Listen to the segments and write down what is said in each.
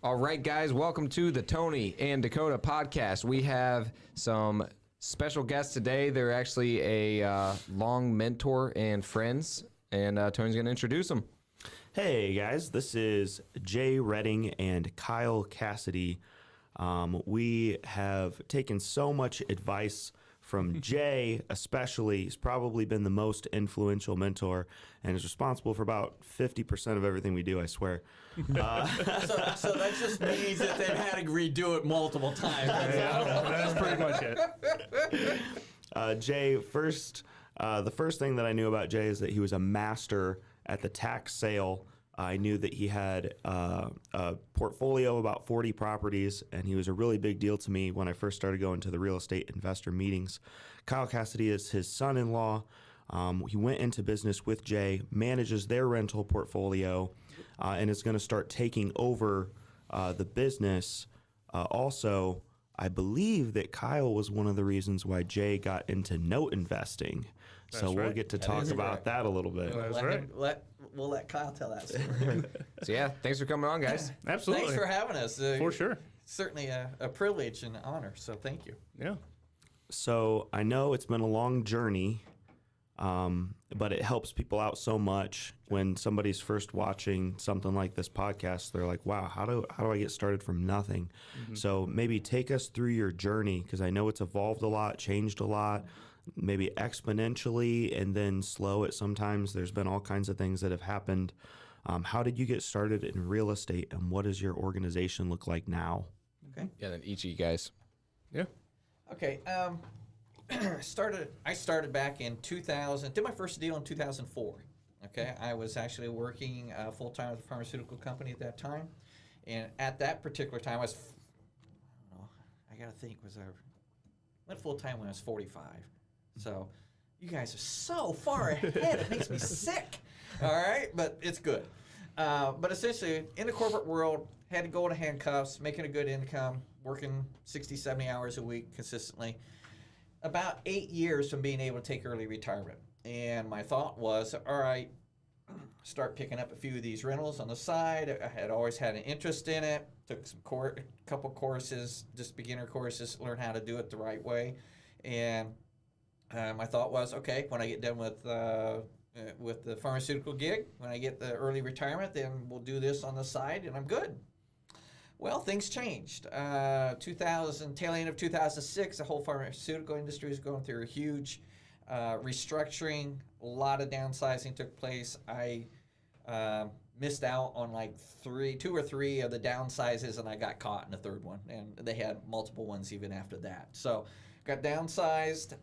All right, guys, welcome to the Tony and Dakota podcast. We have some special guests today. They're actually a long mentor and friends, and Tony's going to introduce them. Hey, guys, this is Jay Redding and Kyle Cassidy. We have taken so much advice from Jay, especially. He's probably been the most influential mentor and is responsible for about 50% of everything we do, I swear. So that just means that they've had to redo it multiple times. That's pretty much it. Jay, the first thing that I knew about Jay is that he was a master at the tax sale. I knew that he had a portfolio of about 40 properties, and he was a really big deal to me when I first started going to the real estate investor meetings. Kyle Cassidy is his son-in-law. He went into business with Jay, manages their rental portfolio, and is going to start taking over the business. Also, I believe that Kyle was one of the reasons why Jay got into note investing. That's so we'll right. get to talk about that a little bit. That's right. We'll let Kyle tell that story. So, yeah, thanks for coming on, guys. Absolutely. Thanks for having us. For sure. Certainly a privilege and an honor, so thank you. Yeah. So I know it's been a long journey, but it helps people out so much when somebody's first watching something like this podcast. They're like, wow, how do I get started from nothing? Mm-hmm. So maybe take us through your journey, because I know it's evolved a lot, changed a lot, maybe exponentially and then slow at sometimes. There's been all kinds of things that have happened. How did you get started in real estate, and what does your organization look like now? Okay. Yeah, then each of you guys. Yeah. Okay. I started back in 2000. Did my first deal in 2004. Okay. I was actually working full time with a pharmaceutical company at that time, and at that particular time, I don't know. I gotta think. Went full time when I was 45. So, you guys are so far ahead. It makes me sick. All right, but it's good. But essentially, in the corporate world, had to go to handcuffs, making a good income, working 60, 70 hours a week consistently. About 8 years from being able to take early retirement. And my thought was, all right, start picking up a few of these rentals on the side. I had always had an interest in it. Took couple courses, just beginner courses, learn how to do it the right way. And my thought was, okay, when I get done with the pharmaceutical gig, when I get the early retirement, then we'll do this on the side, and I'm good. Well, things changed. Tail end of 2006, the whole pharmaceutical industry was going through a huge restructuring. A lot of downsizing took place. I missed out on like 2 or 3 of the downsizes, and I got caught in the third one. And they had multiple ones even after that. So got downsized.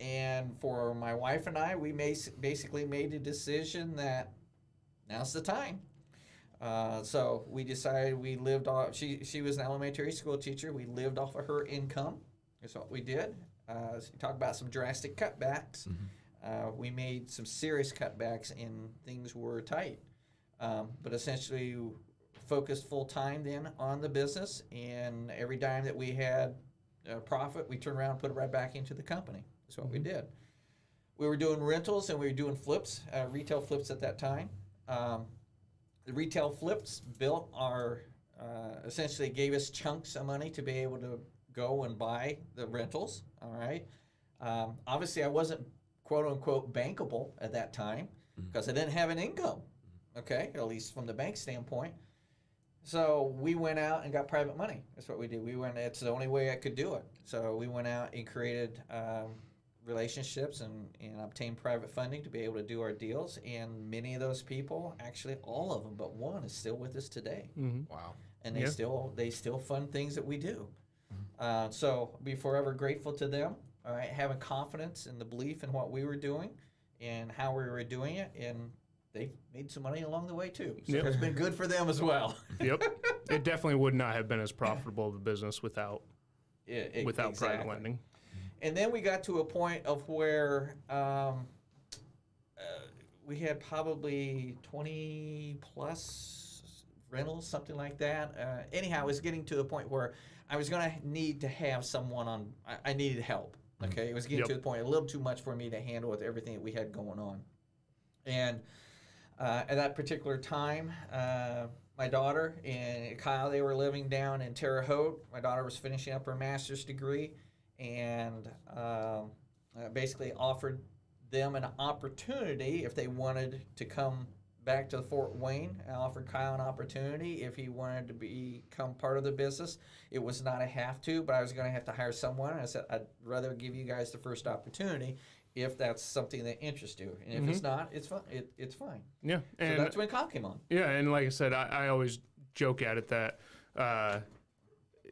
And for my wife and I, we basically made a decision that now's the time. So we decided we lived off, she was an elementary school teacher. We lived off of her income. That's what we did. Talk about some drastic cutbacks. Mm-hmm. We made some serious cutbacks and things were tight. But essentially focused full time then on the business, and every dime that we had profit, we turned around and put it right back into the company. That's what we did. We were doing rentals and we were doing flips, retail flips at that time. The retail flips built essentially gave us chunks of money to be able to go and buy the rentals, all right? Obviously, I wasn't quote-unquote bankable at that time because I didn't have an income, okay, at least from the bank standpoint. So we went out and got private money. That's what we did. It's the only way I could do it. So we went out and created relationships and obtained private funding to be able to do our deals. And many of those people, actually all of them but one, is still with us today. Mm-hmm. Wow. And they still fund things that we do. So be forever grateful to them. All right, having confidence in the belief in what we were doing and how we were doing it, and they made some money along the way too. So it's been good for them as well. Yep. It definitely would not have been as profitable of a business without private lending. And then we got to a point of where we had probably 20 plus rentals, something like that. Anyhow, it was getting to a point where I was going to need to have someone on. I needed help. Okay, it was getting to the point a little too much for me to handle with everything that we had going on. And at that particular time, my daughter and Kyle, they were living down in Terre Haute. My daughter was finishing up her master's degree, and basically offered them an opportunity if they wanted to come back to Fort Wayne. I offered Kyle an opportunity if he wanted to become part of the business. It was not a have to, but I was going to have to hire someone. And I said, I'd rather give you guys the first opportunity if that's something that interests you. And if it's not, it's fine. It's fine. Yeah. So that's when Kyle came on. Yeah, and like I said, I always joke at it that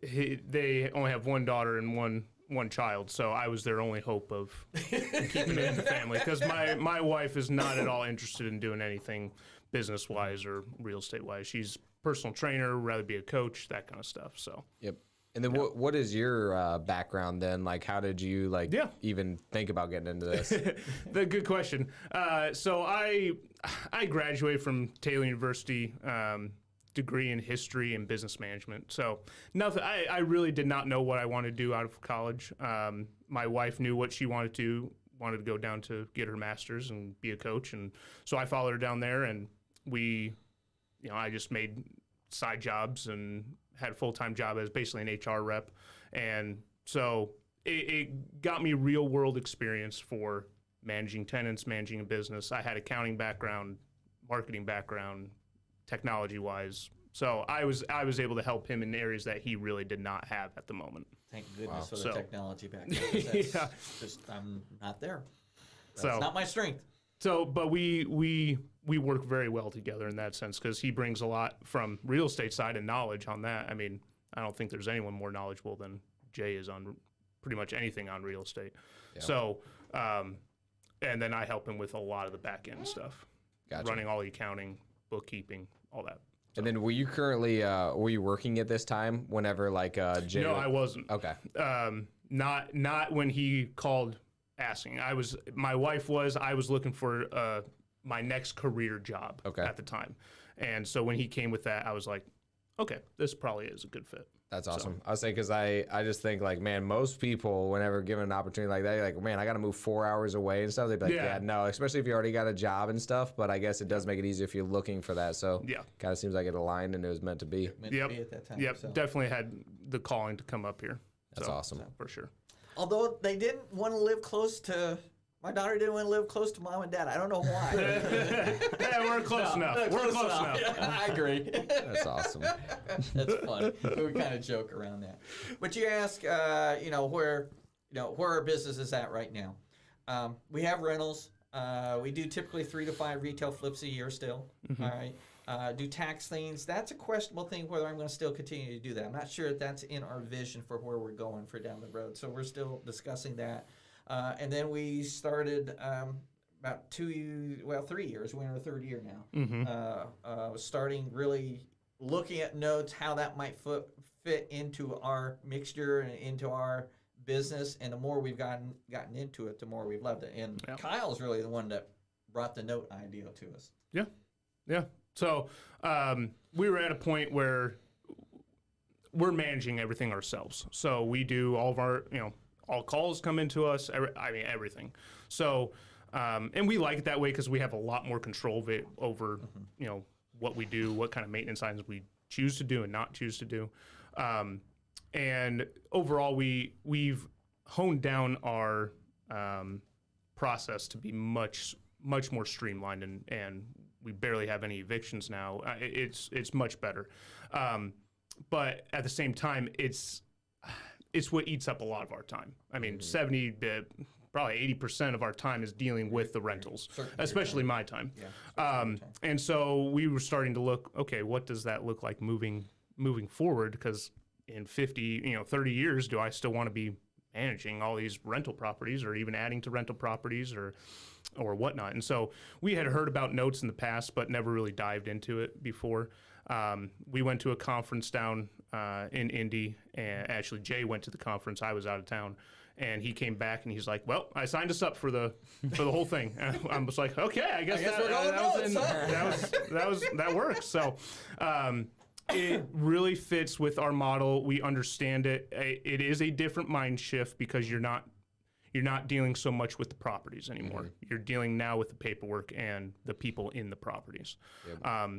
they only have one daughter and one child, so I was their only hope of keeping it in the family, because my wife is not at all interested in doing anything business-wise or real estate-wise. She's personal trainer, rather be a coach, that kind of stuff. So Yep. And then what is your background then? Like, how did you even think about getting into this? The good question. So I graduated from Taylor University, degree in history and business management. So nothing. I really did not know what I wanted to do out of college. My wife knew what she wanted to go down to get her master's and be a coach, and so I followed her down there. And I just made side jobs and had a full-time job as basically an HR rep, and so it got me real world experience for managing tenants, managing a business. I had accounting background, marketing background, technology-wise. So I was able to help him in areas that he really did not have at the moment. Thank goodness for the technology background. Just I'm not there. That's not my strength. So, but we work very well together in that sense, because he brings a lot from real estate side and knowledge on that. I mean, I don't think there's anyone more knowledgeable than Jay is on pretty much anything on real estate. Yeah. So, and then I help him with a lot of the back end stuff, running all the accounting, bookkeeping, all that. So. And then were you currently were you working at this time whenever Jay? No, I wasn't. Okay. Not when he called asking. I was looking for my next career job at the time. And so when he came with that, I was like, okay, this probably is a good fit. That's awesome. So. I was saying, because I just think, man, most people, whenever given an opportunity like that, you're like, man, I got to move 4 hours away and stuff. They'd be like, yeah, no, especially if you already got a job and stuff. But I guess it does make it easier if you're looking for that. So kind of seems like it aligned and it was meant to be. Meant to be at that time. Yep, definitely had the calling to come up here. That's awesome. For sure. Although they didn't want to live close to... My daughter didn't want to live close to mom and dad. I don't know why. Yeah, we're close enough. We're close enough. Yeah, I agree. That's awesome. That's fun. We kind of joke around that. But you ask, where our business is at right now. We have rentals. We do typically 3 to 5 retail flips a year still. Mm-hmm. All right. Do tax things. That's a questionable thing whether I'm going to still continue to do that. I'm not sure if that's in our vision for where we're going for down the road. So we're still discussing that. And then we started about 3 years. We're in our third year now. Mm-hmm. Starting really looking at notes, how that might fit into our mixture and into our business. And the more we've gotten into it, the more we've loved it. And Kyle's really the one that brought the note idea to us. Yeah. So we were at a point where we're managing everything ourselves. So we do all of our, all calls come into us, everything. So, and we like it that way because we have a lot more control of it over, what we do, what kind of maintenance items we choose to do and not choose to do. And overall, we've honed down our process to be much more streamlined, and we barely have any evictions now. It's much better. But at the same time, it's what eats up a lot of our time. I mean, 70, probably 80% of our time is dealing with the rentals, especially my time. Yeah, and so we were starting to look, okay, what does that look like moving forward? Because in 30 years, do I still want to be managing all these rental properties or even adding to rental properties or whatnot? And so we had heard about notes in the past, but never really dived into it before. We went to a conference down in Indy, and actually Jay went to the conference. I was out of town, and he came back and he's like, "Well, I signed us up for the whole thing." And I was like, "Okay, I guess that works." So it really fits with our model. We understand it. It is a different mind shift because you're not you're not dealing so much with the properties anymore. You're dealing now with the paperwork and the people in the properties.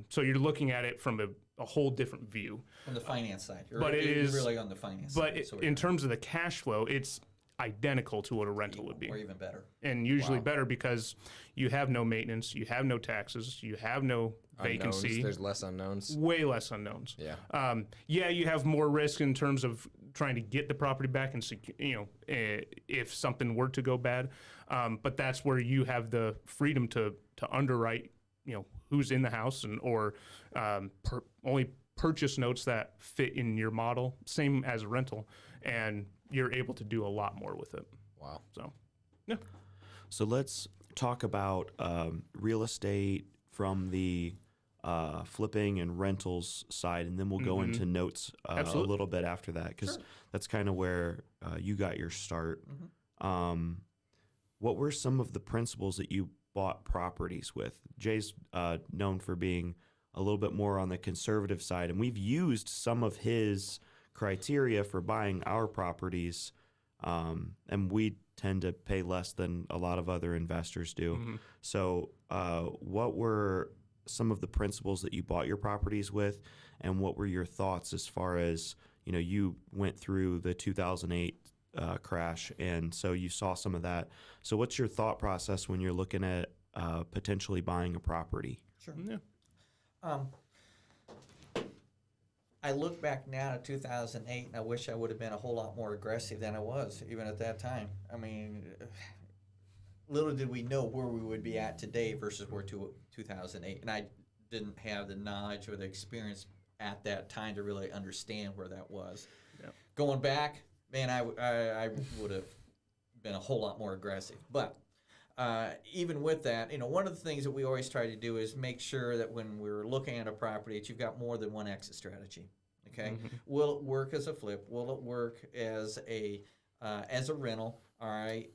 So you're looking at it from a whole different view. From the finance side. But it is really on the finance But side. in terms of the cash flow, it's identical to what a rental would be. Or even better. And usually better because you have no maintenance, you have no taxes, you have no vacancy. Unknowns. There's less unknowns. Way less unknowns. Yeah. You have more risk in terms of trying to get the property back and if something were to go bad. But that's where you have the freedom to underwrite, who's in the house or only purchase notes that fit in your model, same as a rental, and you're able to do a lot more with it. Wow. So, yeah. So let's talk about real estate from the flipping and rentals side, and then we'll go into notes a little bit after that, because that's kind of where you got your start. What were some of the principles that you bought properties with? Jay's known for being a little bit more on the conservative side, and we've used some of his criteria for buying our properties, and we tend to pay less than a lot of other investors do. So what were some of the principles that you bought your properties with, and what were your thoughts as far as, you went through the 2008 crash, and so you saw some of that. So what's your thought process when you're looking at potentially buying a property? Sure. Yeah. I look back now to 2008, and I wish I would have been a whole lot more aggressive than I was, even at that time. I mean, little did we know where we would be at today versus where 2008. And I didn't have the knowledge or the experience at that time to really understand where that was. Yeah. Going back, man, I would have been a whole lot more aggressive. But even with that, one of the things that we always try to do is make sure that when we're looking at a property, that you've got more than one exit strategy. Okay, will it work as a flip? Will it work as a rental? All right.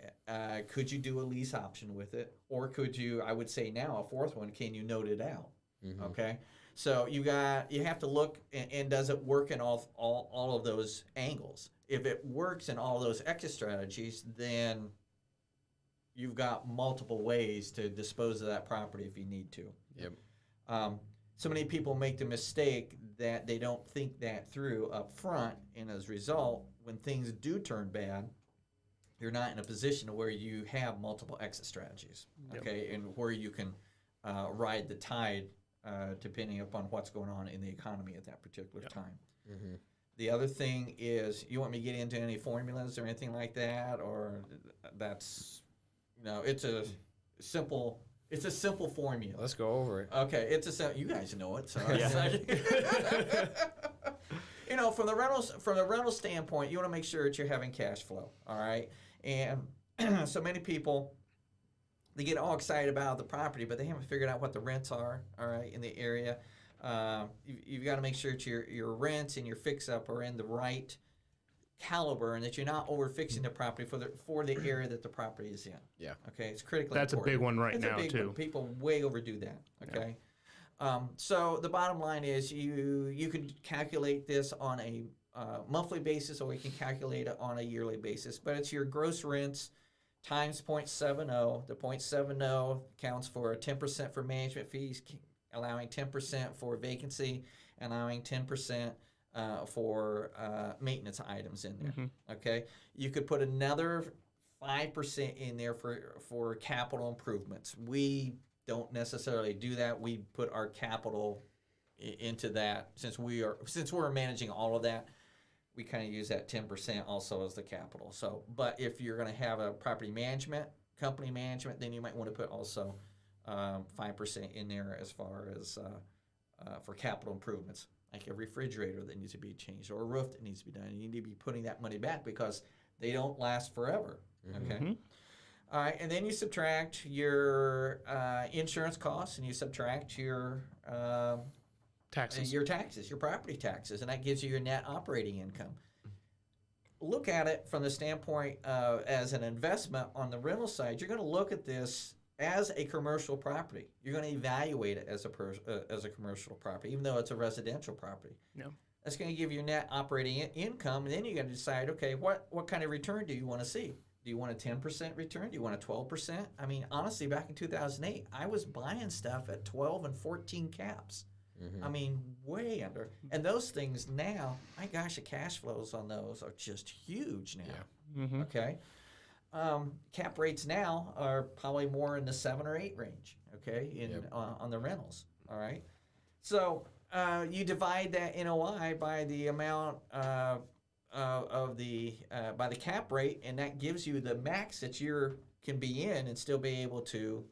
Could you do a lease option with it, or could you? I would say now a fourth one. Can you note it out? Okay. So you have to look, and does it work in all of those angles? If it works in all those exit strategies, then you've got multiple ways to dispose of that property if you need to. Yep. So many people make the mistake that they don't think that through up front, and as a result, when things do turn bad, you're not in a position where you have multiple exit strategies, okay, and where you can ride the tide depending upon what's going on in the economy at that particular time. The other thing is, you want me to get into any formulas or anything like that, or that's, it's a simple formula. Let's go over it. Okay, you guys know it. So from the rental standpoint, you want to make sure that you're having cash flow. All right, and so many people, they get all excited about the property, but they haven't figured out what the rents are. All right, in the area, you've got to make sure that your rents and your fix up are in the right caliber, and that you're not over fixing the property for the area that the property is in. Yeah. Okay, it's critically That's important. a big one right It's now, a big too. one. People way overdo that. Okay. So the bottom line is, you can calculate this on a monthly basis, or you can calculate it on a yearly basis. But it's your gross rents times 0.70. The 0.70 counts for 10% for management fees, allowing 10% for vacancy, allowing 10% for maintenance items in there. Okay, you could put another 5% in there for capital improvements. We don't necessarily do that. We put our capital into that, since we're managing all of that. We kind of use that 10% also as the capital. So, but if you're going to have a property management, company management, then you might want to put also 5% in there as far as for capital improvements, like a refrigerator that needs to be changed, or a roof that needs to be done. You need to be putting that money back, because they don't last forever. Okay. All right, and then you subtract your insurance costs, and you subtract your Taxes. your property taxes, and that gives you your net operating income. Look at it from the standpoint as an investment on the rental side. You're going to look at this as a commercial property. You're going to evaluate it as a commercial property, even though it's a residential property. Yeah. That's going to give you net operating income, and then you got to decide, okay, what kind of return do you want to see? Do you want a 10% return? Do you want a 12%? I mean, honestly, back in 2008, I was buying stuff at 12 and 14 caps. I mean, way under. And those things now, my gosh, the cash flows on those are just huge now. Mm-hmm. Okay. Cap rates now are probably more in the 7 or 8 range. Okay, on the rentals. All right. So you divide that NOI by the amount of the by the cap rate, and that gives you the max that you can be in and still be able to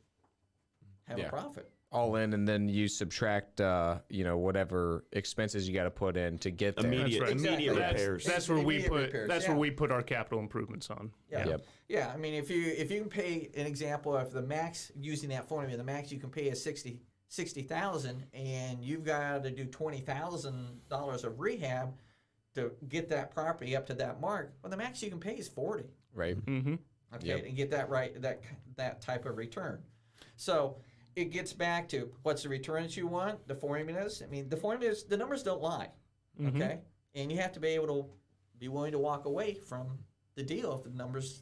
have a profit. All in, and then you subtract, whatever expenses you got to put in to get there. Immediate repairs. That's where we put. repairs, That's where we put our capital improvements on. Yeah. Yep. Yeah. I mean, if you can pay an example of the max using that formula, the max you can pay is $60,000, and you've got to do $20,000 of rehab to get that property up to that mark. Well, the max you can pay is 40. Right. Mm-hmm. Okay, and get that type of return. So it gets back to what's the return that you want, the formulas. I mean, the numbers don't lie, okay? And you have to be able to be willing to walk away from the deal if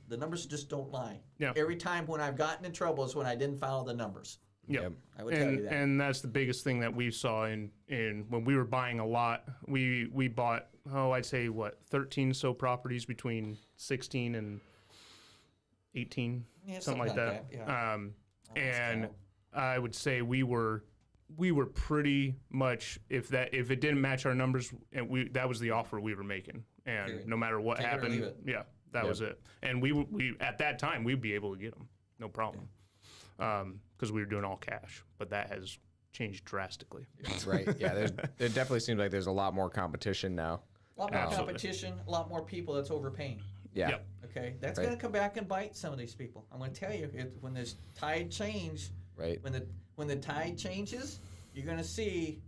the numbers just don't lie. Yeah. Every time when I've gotten in trouble is when I didn't follow the numbers. Yep. I would tell you that. And that's the biggest thing that we saw in when we were buying a lot. We bought, I'd say 13 so properties between 16 and 18, something like that. Yeah. And I would say we were pretty much, if it didn't match our numbers, and that was the offer we were making, and Period. no matter what Take it or leave happened, it. that was it. And we at that time we'd be able to get them, no problem, because we were doing all cash. But that has changed drastically. Right. Yeah. There definitely seems like there's a lot more competition now. A lot more Absolutely. competition, a lot more people that's overpaying. Yeah. Yep. Okay, that's Right. going to come back and bite some of these people. I'm going to tell you, when this tide change, Right. when the tide changes, you're going to see.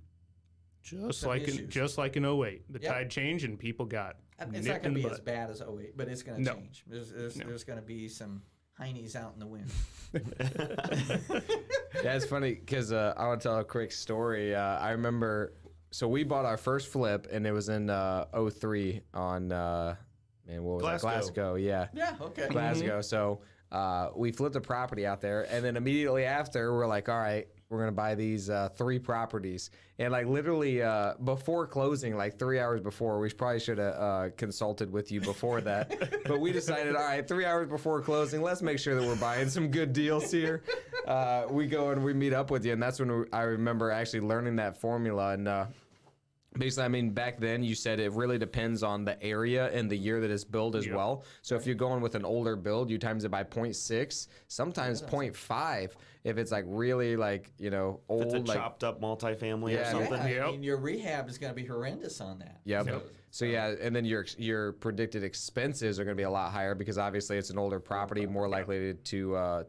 Just Some like issues. just like in 08, the Yep. tide changed and people got It's nipped not going in to the be as butt. bad as 08, but it's going to No. change. There's going to be some heinies out in the wind. Yeah, it's funny because I want to tell a quick story. I remember, so we bought our first flip, and it was in 03 on, what was Glasgow. that? Glasgow, yeah. Yeah. Okay. Glasgow. So we flipped a property out there, and then immediately after, we're like, all right, we're going to buy these 3 properties. And like literally before closing, like 3 hours before, we probably should have consulted with you before that. But we decided, all right, 3 hours before closing, let's make sure that we're buying some good deals here. We go and we meet up with you. And that's when I remember actually learning that formula. And basically, I mean, back then you said it really depends on the area and the year that it's built as well. So if you're going with an older build, you times it by 0.6, sometimes 0.5 if it's like really like, old. It's a like, chopped up multifamily Yeah. or something. Yeah, I Yep. mean, your rehab is going to be horrendous on that. Yep. So yeah, and then your predicted expenses are going to be a lot higher because obviously it's an older property, more likely to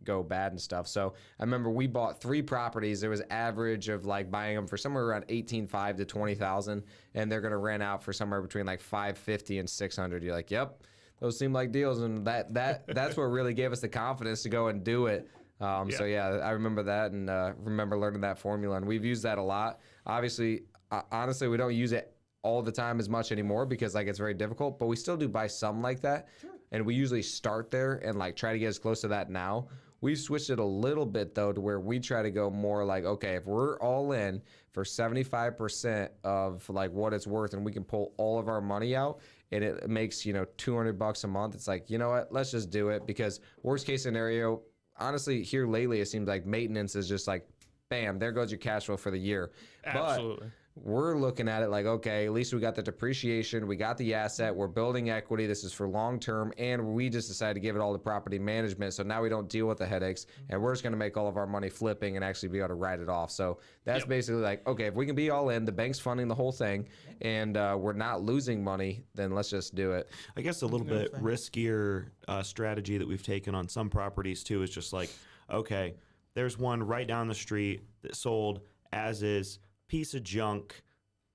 go bad and stuff. So I remember we bought 3 properties. There was average of like buying them for somewhere around $18,500 to $20,000, and they're going to rent out for somewhere between like $550 and $600. You're like, yep, those seem like deals, and that's what really gave us the confidence to go and do it. So yeah, I remember that and remember learning that formula, and we've used that a lot. Obviously, honestly, we don't use it all the time as much anymore because like it's very difficult, but we still do buy some like that. Sure. And we usually start there and like try to get as close to that now. We've switched it a little bit though to where we try to go more like, okay, if we're all in for 75% of like what it's worth and we can pull all of our money out and it makes, $200 a month, it's like, you know what, let's just do it because worst case scenario, honestly, here lately, it seems like maintenance is just like, bam, there goes your cash flow for the year. Absolutely. But we're looking at it like, okay, at least we got the depreciation, we got the asset, we're building equity, this is for long term, and we just decided to give it all to property management. So now we don't deal with the headaches, and we're just going to make all of our money flipping and actually be able to write it off. So that's basically like, okay, if we can be all in, the bank's funding the whole thing, and we're not losing money, then let's just do it. I guess a little bit riskier strategy that we've taken on some properties too is just like, okay, there's one right down the street that sold as is, piece of junk.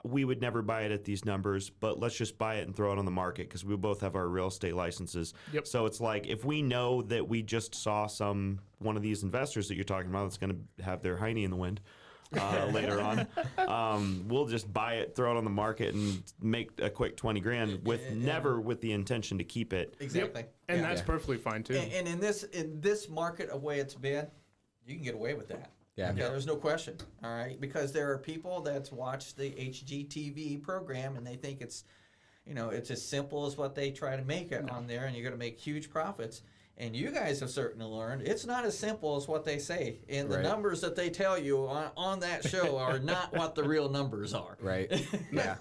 We would never buy it at these numbers, but let's just buy it and throw it on the market because we both have our real estate licenses. Yep. So it's like if we know that we just saw one of these investors that you're talking about that's going to have their hiney in the wind, later on. We'll just buy it, throw it on the market, and make a quick 20 grand with never with the intention to keep it. Exactly. And that's perfectly fine too. And in this market, the way it's been, you can get away with that. Yeah. Okay, there's no question. All right, because there are people that watch the HGTV program and they think it's, it's as simple as what they try to make it on there, and you're going to make huge profits. And you guys have certainly learned it's not as simple as what they say. And the numbers that they tell you on that show are not what the real numbers are. Right. Yeah.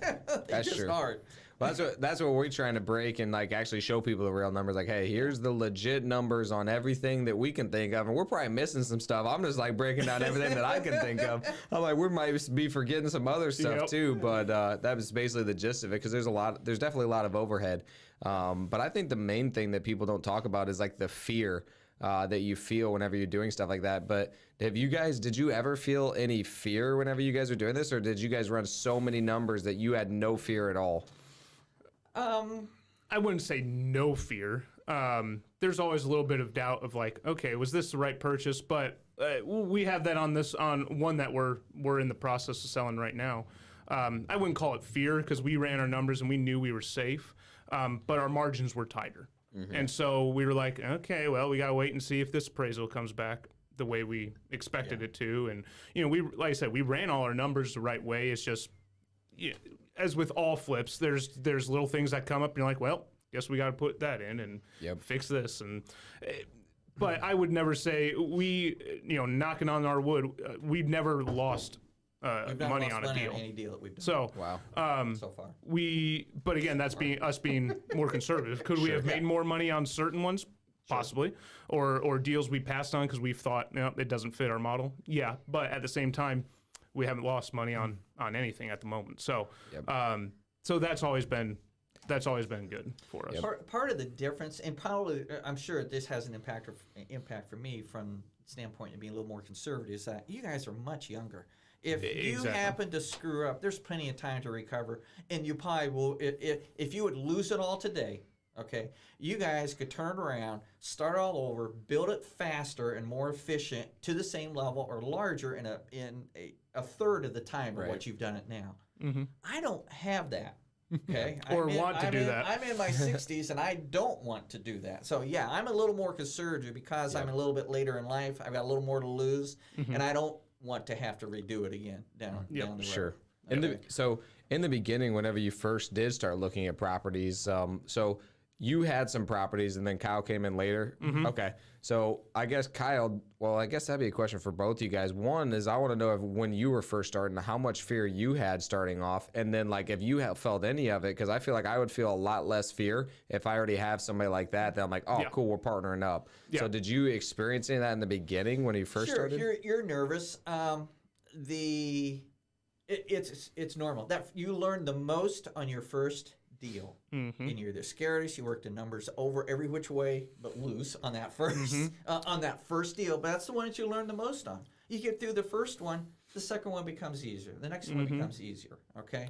That's just true. aren't. Well, that's what we're trying to break and like actually show people the real numbers. Like, hey, here's the legit numbers on everything that we can think of, and we're probably missing some stuff. I'm just like breaking down everything that I can think of. I'm like, we might be forgetting some other stuff too, but that was basically the gist of it because there's definitely a lot of overhead. But I think the main thing that people don't talk about is like the fear that you feel whenever you're doing stuff like that. But did you ever feel any fear whenever you guys were doing this, or did you guys run so many numbers that you had no fear at all? I wouldn't say no fear. There's always a little bit of doubt of like, okay, was this the right purchase? But we have that on one that we're in the process of selling right now. I wouldn't call it fear because we ran our numbers and we knew we were safe, but our margins were tighter. Mm-hmm. And so we were like, okay, well, we got to wait and see if this appraisal comes back the way we expected it to. And, like I said, we ran all our numbers the right way. It's just, as with all flips, there's little things that come up and you're like, well, guess we got to put that in and fix this. And but I would never say knocking on our wood, we've never lost money on a deal. Any deal that we've done. So so far. But again, that's us being more conservative. Could we have made more money on certain ones? Possibly, or deals we passed on because we thought it doesn't fit our model. Yeah, but at the same time, we haven't lost money on anything at the moment. So, so that's always been good for us. Yep. Part of the difference, and probably I'm sure this has an impact for me from the standpoint of being a little more conservative, is that you guys are much younger. If you happen to screw up, there's plenty of time to recover, and you probably will. If you would lose it all today, okay, you guys could turn around, start all over, build it faster and more efficient to the same level or larger in a third of the time of what you've done it now. Mm-hmm. I don't have that. Okay, want to do that. I'm in my 60s and I don't want to do that. So yeah, I'm a little more conservative because I'm a little bit later in life. I've got a little more to lose, and I don't want to have to redo it again down the road. Sure. So in the beginning, whenever you first did start looking at properties, so you had some properties and then Kyle came in later. Mm-hmm. Okay. So I guess Kyle, I guess that'd be a question for both of you guys. One is I want to know if when you were first starting, how much fear you had starting off. And then like if you have felt any of it, because I feel like I would feel a lot less fear if I already have somebody like that. Then I'm like, oh, cool, we're partnering up. Yeah. So did you experience any of that in the beginning when you first started? You're nervous. It's normal. That you learn the most on your first deal, and you're the scariest. You work the numbers over every which way but loose on that first deal. But that's the one that you learn the most on. You get through the first one, the second one becomes easier. The next one becomes easier. Okay.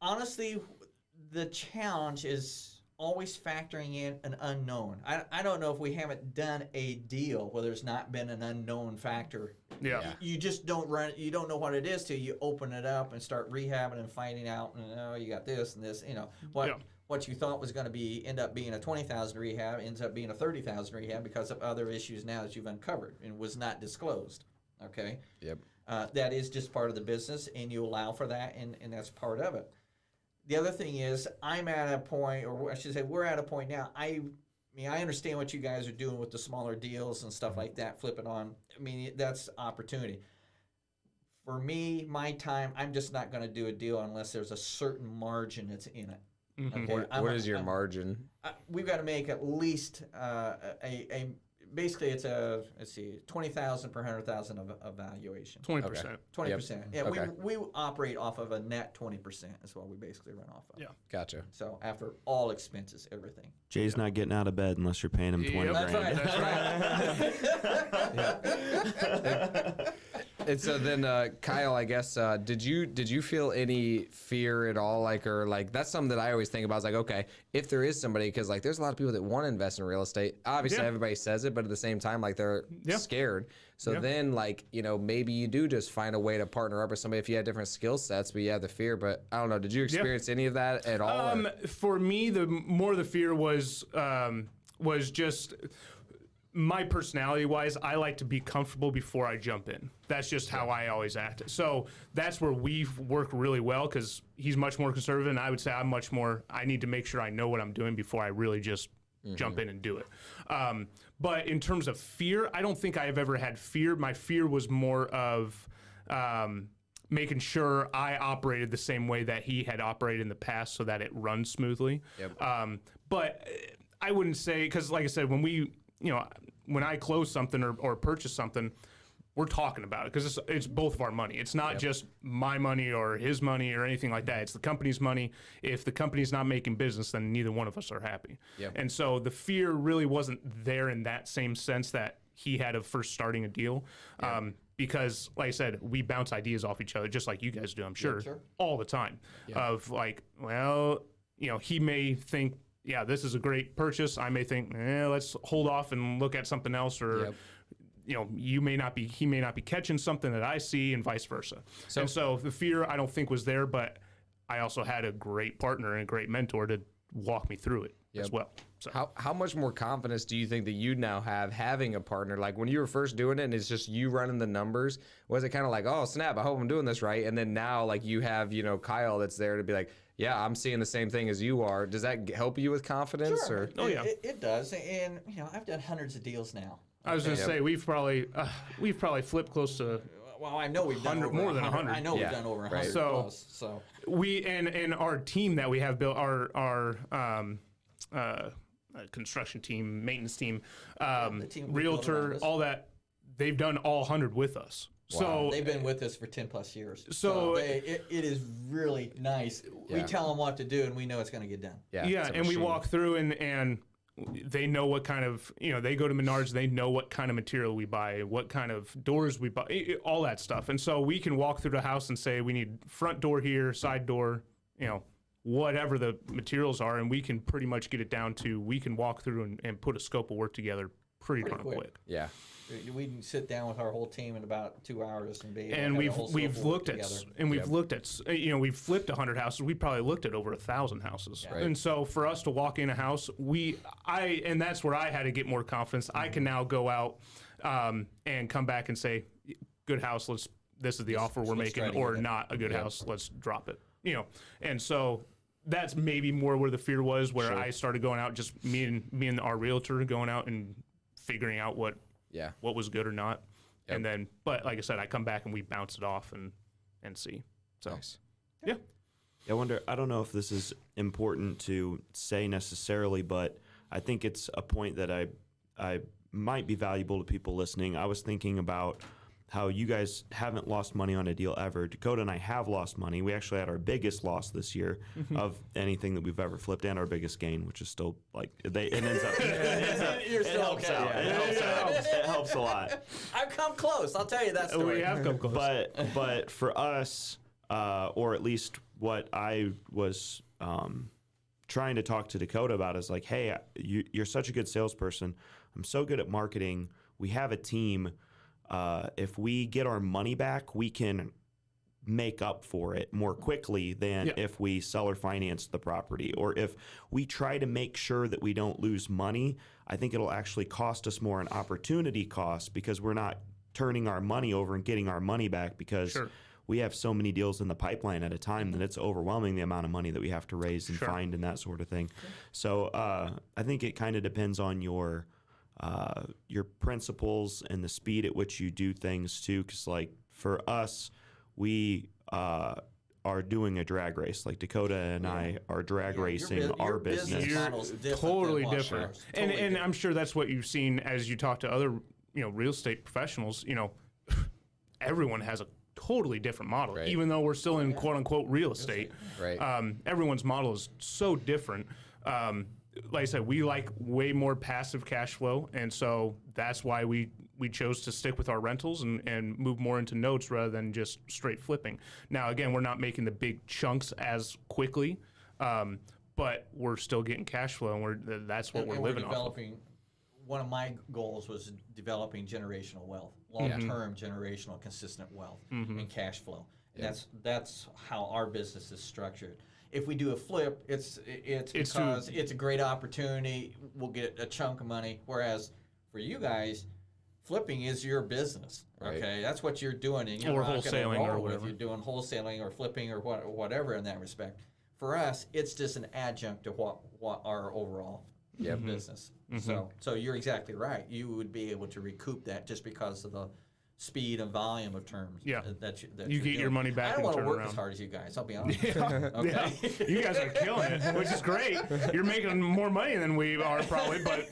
Honestly, the challenge is always factoring in an unknown. I don't know if we haven't done a deal where there's not been an unknown factor. Yeah. You just don't you don't know what it is till you open it up and start rehabbing and finding out, you got this and this, what you thought was going to end up being a 20,000 rehab ends up being a 30,000 rehab because of other issues now that you've uncovered and was not disclosed. Okay? Yep. That is just part of the business, and you allow for that, and that's part of it. The other thing is, I'm at a point, or I should say, we're at a point now. I understand what you guys are doing with the smaller deals and stuff like that, flipping on. That's opportunity. For me, my time, I'm just not going to do a deal unless there's a certain margin that's in it. Mm-hmm. Okay? What is your margin? We've got to make at least basically it's a 20,000 per 100,000 of valuation. 20%. 20%. Yep. Yeah, okay. we operate off of a net 20%. Is what we basically run off of. Yeah. Gotcha. So after all expenses, everything. Jay's not getting out of bed unless you're paying him 20 grand. That's right. That's right. And so then, Kyle, I guess, did you feel any fear at all? Like that's something that I always think about. Is like, okay, if there is somebody, because like there's a lot of people that want to invest in real estate. Obviously, everybody says it, but at the same time, like they're scared. So then, like, maybe you do just find a way to partner up with somebody if you have different skill sets, but you have the fear. But I don't know. Did you experience any of that at all? For me, the fear was just my personality wise. I like to be comfortable before I jump in. That's just how I always act. So that's where we work really well, because he's much more conservative, and I would say I'm much more. I need to make sure I know what I'm doing before I really just jump in and do it. But in terms of fear, I don't think I have ever had fear. My fear was more of making sure I operated the same way that he had operated in the past, so that it runs smoothly. But I wouldn't say, because like I said, when I close something or purchase something, we're talking about it, because it's both of our money. It's not just my money or his money or anything like that. It's the company's money. If the company's not making business, then neither one of us are happy. And so the fear really wasn't there in that same sense that he had of first starting a deal. Because, like I said, we bounce ideas off each other, just like you guys do, I'm sure, all the time. Of like, well, he may think, yeah, this is a great purchase. I may think, let's hold off and look at something else, or he may not be catching something that I see, and vice versa. So the fear, I don't think, was there, but I also had a great partner and a great mentor to walk me through it as well. So how much more confidence do you think that you now have having a partner? Like when you were first doing it and it's just you running the numbers, was it kind of like, oh snap, I hope I'm doing this right? And then now, like, you have, Kyle that's there to be like, yeah, I'm seeing the same thing as you are. Does that help you with confidence? Sure. Or? Oh yeah, it does. And I've done hundreds of deals now. I was going to say we've probably flipped close to. Well, I know we've done over more than 100. I know we've done over 100 plus. So we and our team that we have built, our construction team, maintenance team, realtor, all that, they've done all 100 with us. Wow. So they've been with us for 10 plus years. So it is really nice. We tell them what to do, and we know it's going to get done. And we walk through and they know what kind of, they go to Menards, they know what kind of material we buy, what kind of doors we buy, all that stuff. And so we can walk through the house and say, we need front door here, side door, whatever the materials are, and we can pretty much get it down to, we can walk through and put a scope of work together pretty darn quick. Yeah. We can sit down with our whole team in about 2 hours and be. And we've looked at we've flipped 100 houses. We probably looked at over 1,000 houses. Right. And so for us to walk in a house, and that's where I had to get more confidence. I can now go out and come back and say, good house. This is the offer we're making, or not a good house. Let's drop it. And so that's maybe more where the fear was, where I started going out, just me and our realtor going out and figuring out what was good or not. And then, but like I said, I come back and we bounce it off and see. So, yeah. I don't know if this is important to say necessarily, but I think it's a point that I might be valuable to people listening. I was thinking about how you guys haven't lost money on a deal ever. Dakota and I have lost money. We actually had our biggest loss this year of anything that we've ever flipped, and our biggest gain, which is still like it ends up. It helps out. It helps a lot. I've come close. I'll tell you that story. We have come close. But for us, or at least what I was trying to talk to Dakota about is like, hey, you're such a good salesperson. I'm so good at marketing. We have a team. If we get our money back, we can make up for it more quickly than if we sell or finance the property. Or if we try to make sure that we don't lose money, I think it'll actually cost us more in opportunity cost, because we're not turning our money over and getting our money back, because we have so many deals in the pipeline at a time that it's overwhelming the amount of money that we have to raise and find and that sort of thing. So I think it kind of depends on your principles and the speed at which you do things too. Because like for us, we are doing a drag race. Like Dakota and I are drag racing our business. Totally different. And I'm sure that's what you've seen as you talk to other real estate professionals. Everyone has a totally different model, even though we're still in quote unquote real estate. Everyone's model is so different. Like I said, we like way more passive cash flow, and so that's why we we chose to stick with our rentals and move more into notes rather than just straight flipping. Now, again, we're not making the big chunks as quickly, but we're still getting cash flow, and that's what we're living off of. One of my goals was developing generational wealth, long-term generational consistent wealth and cash flow. And that's how our business is structured. If we do a flip, it's because it's a great opportunity. We'll get a chunk of money. Whereas for you guys, flipping is your business. Okay, that's what you're doing, and you're or wholesaling or whatever. If you're doing wholesaling or flipping or whatever in that respect. For us, it's just an adjunct to what our overall business. So you're exactly right. You would be able to recoup that just because of the speed and volume of terms. Yeah, that you get your money back. I don't want to work around. as hard as you guys. I'll be honest. Yeah. You guys are killing it, which is great. You're making more money than we are probably, but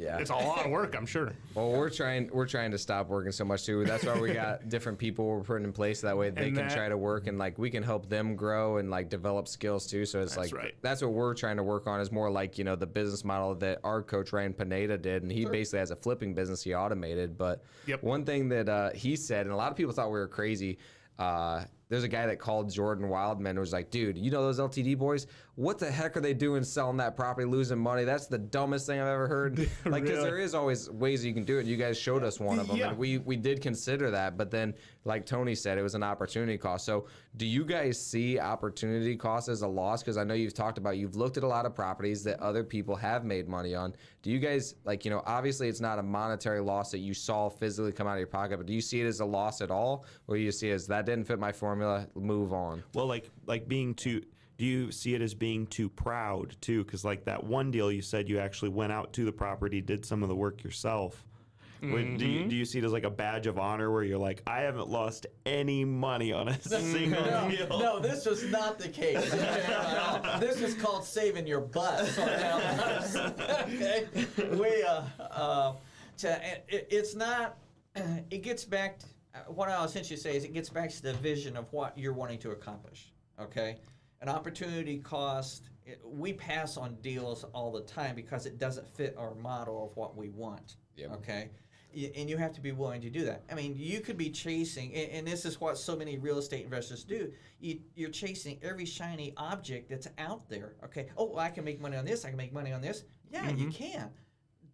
it's a lot of work, I'm sure. Well, we're trying to stop working so much too. That's why we got different people we're putting in place. That way they can try to work and like we can help them grow and like develop skills too. So it's that's what we're trying to work on is more like, the business model that our coach Ryan Pineda did. And he basically has a flipping business he automated. But one thing that he said, and a lot of people thought we were crazy, there's a guy that called Jordan Wildman and was like, dude, those LTD boys? What the heck are they doing selling that property, losing money? That's the dumbest thing I've ever heard. Like, because there is always ways you can do it. You guys showed us one of them. And we did consider that. But then, like Tony said, it was an opportunity cost. So do you guys see opportunity cost as a loss? Because I know you've talked about, you've looked at a lot of properties that other people have made money on. Do you guys, obviously it's not a monetary loss that you saw physically come out of your pocket, but do you see it as a loss at all? Or do you see it as that didn't fit my formula, move on? Well, like being too, do you see it as being too proud too? Because like that one deal you said you actually went out to the property, did some of the work yourself. Do you see it as like a badge of honor where you're like, I haven't lost any money on a single deal? No, this was not the case. This is called saving your butt. Okay, it's not. It gets back. What I'll essentially say is it gets back to the vision of what you're wanting to accomplish. Okay, an opportunity cost. We pass on deals all the time because it doesn't fit our model of what we want. Yep. Okay. And you have to be willing to do that. I mean, you could be chasing, and this is what so many real estate investors do. You're chasing every shiny object that's out there. Okay. Oh, well, I can make money on this. I can make money on this. Yeah, you can.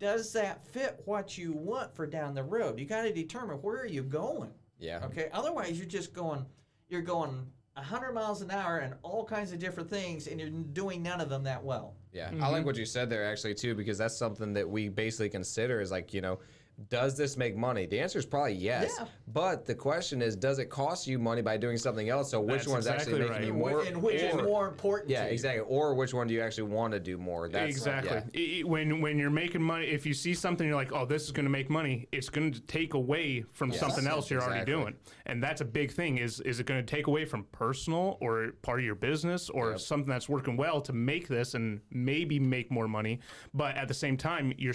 Does that fit what you want for down the road? You got to determine where are you going. Yeah. Okay. Otherwise, you're going 100 miles an hour and all kinds of different things, and you're doing none of them that well. Yeah, I like what you said there actually too, because that's something that we basically consider is like, does this make money? The answer is probably yes. Yeah. But the question is, does it cost you money by doing something else? So which one's actually making you more? And which is more important to you. Exactly. Or which one do you actually want to do more? That's exactly. When you're making money, if you see something, you're like, oh, this is going to make money, it's going to take away from something else you're already doing. And that's a big thing. Is it going to take away from personal or part of your business or something that's working well to make this and maybe make more money? But at the same time, you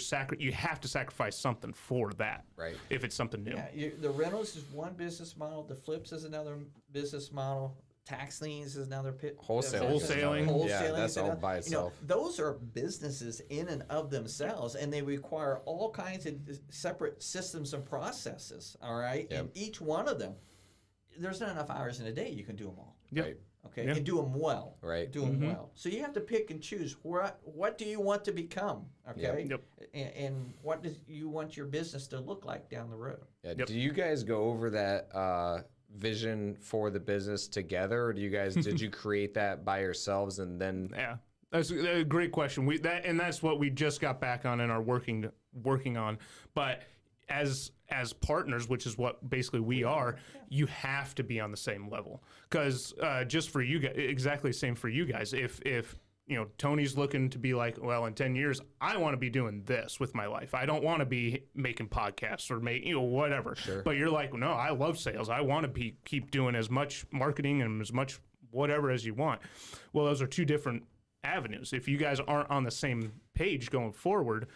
have to sacrifice something for that, right? If it's something new. Yeah, the rentals is one business model. The flips is another business model. Tax liens is another wholesaling. Yeah, that's all by itself. Those are businesses in and of themselves, and they require all kinds of separate systems and processes. All right, and each one of them, there's not enough hours in a day you can do them all. Yep. Right. Okay, and do them well. Right. Do them well. So you have to pick and choose what do you want to become. Okay. Yep. And what do you want your business to look like down the road? Yeah. Yep. Do you guys go over that vision for the business together, or did you create that by yourselves and then? Yeah, that's a great question. That's what we just got back on and are working on, but. As partners, which is what basically we are, you have to be on the same level. Because just for you guys, exactly the same for you guys. If Tony's looking to be like, well, in 10 years, I want to be doing this with my life. I don't want to be making podcasts or whatever. Sure. But you're like, no, I love sales. I want to keep doing as much marketing and as much whatever as you want. Well, those are two different avenues. If you guys aren't on the same page going forward,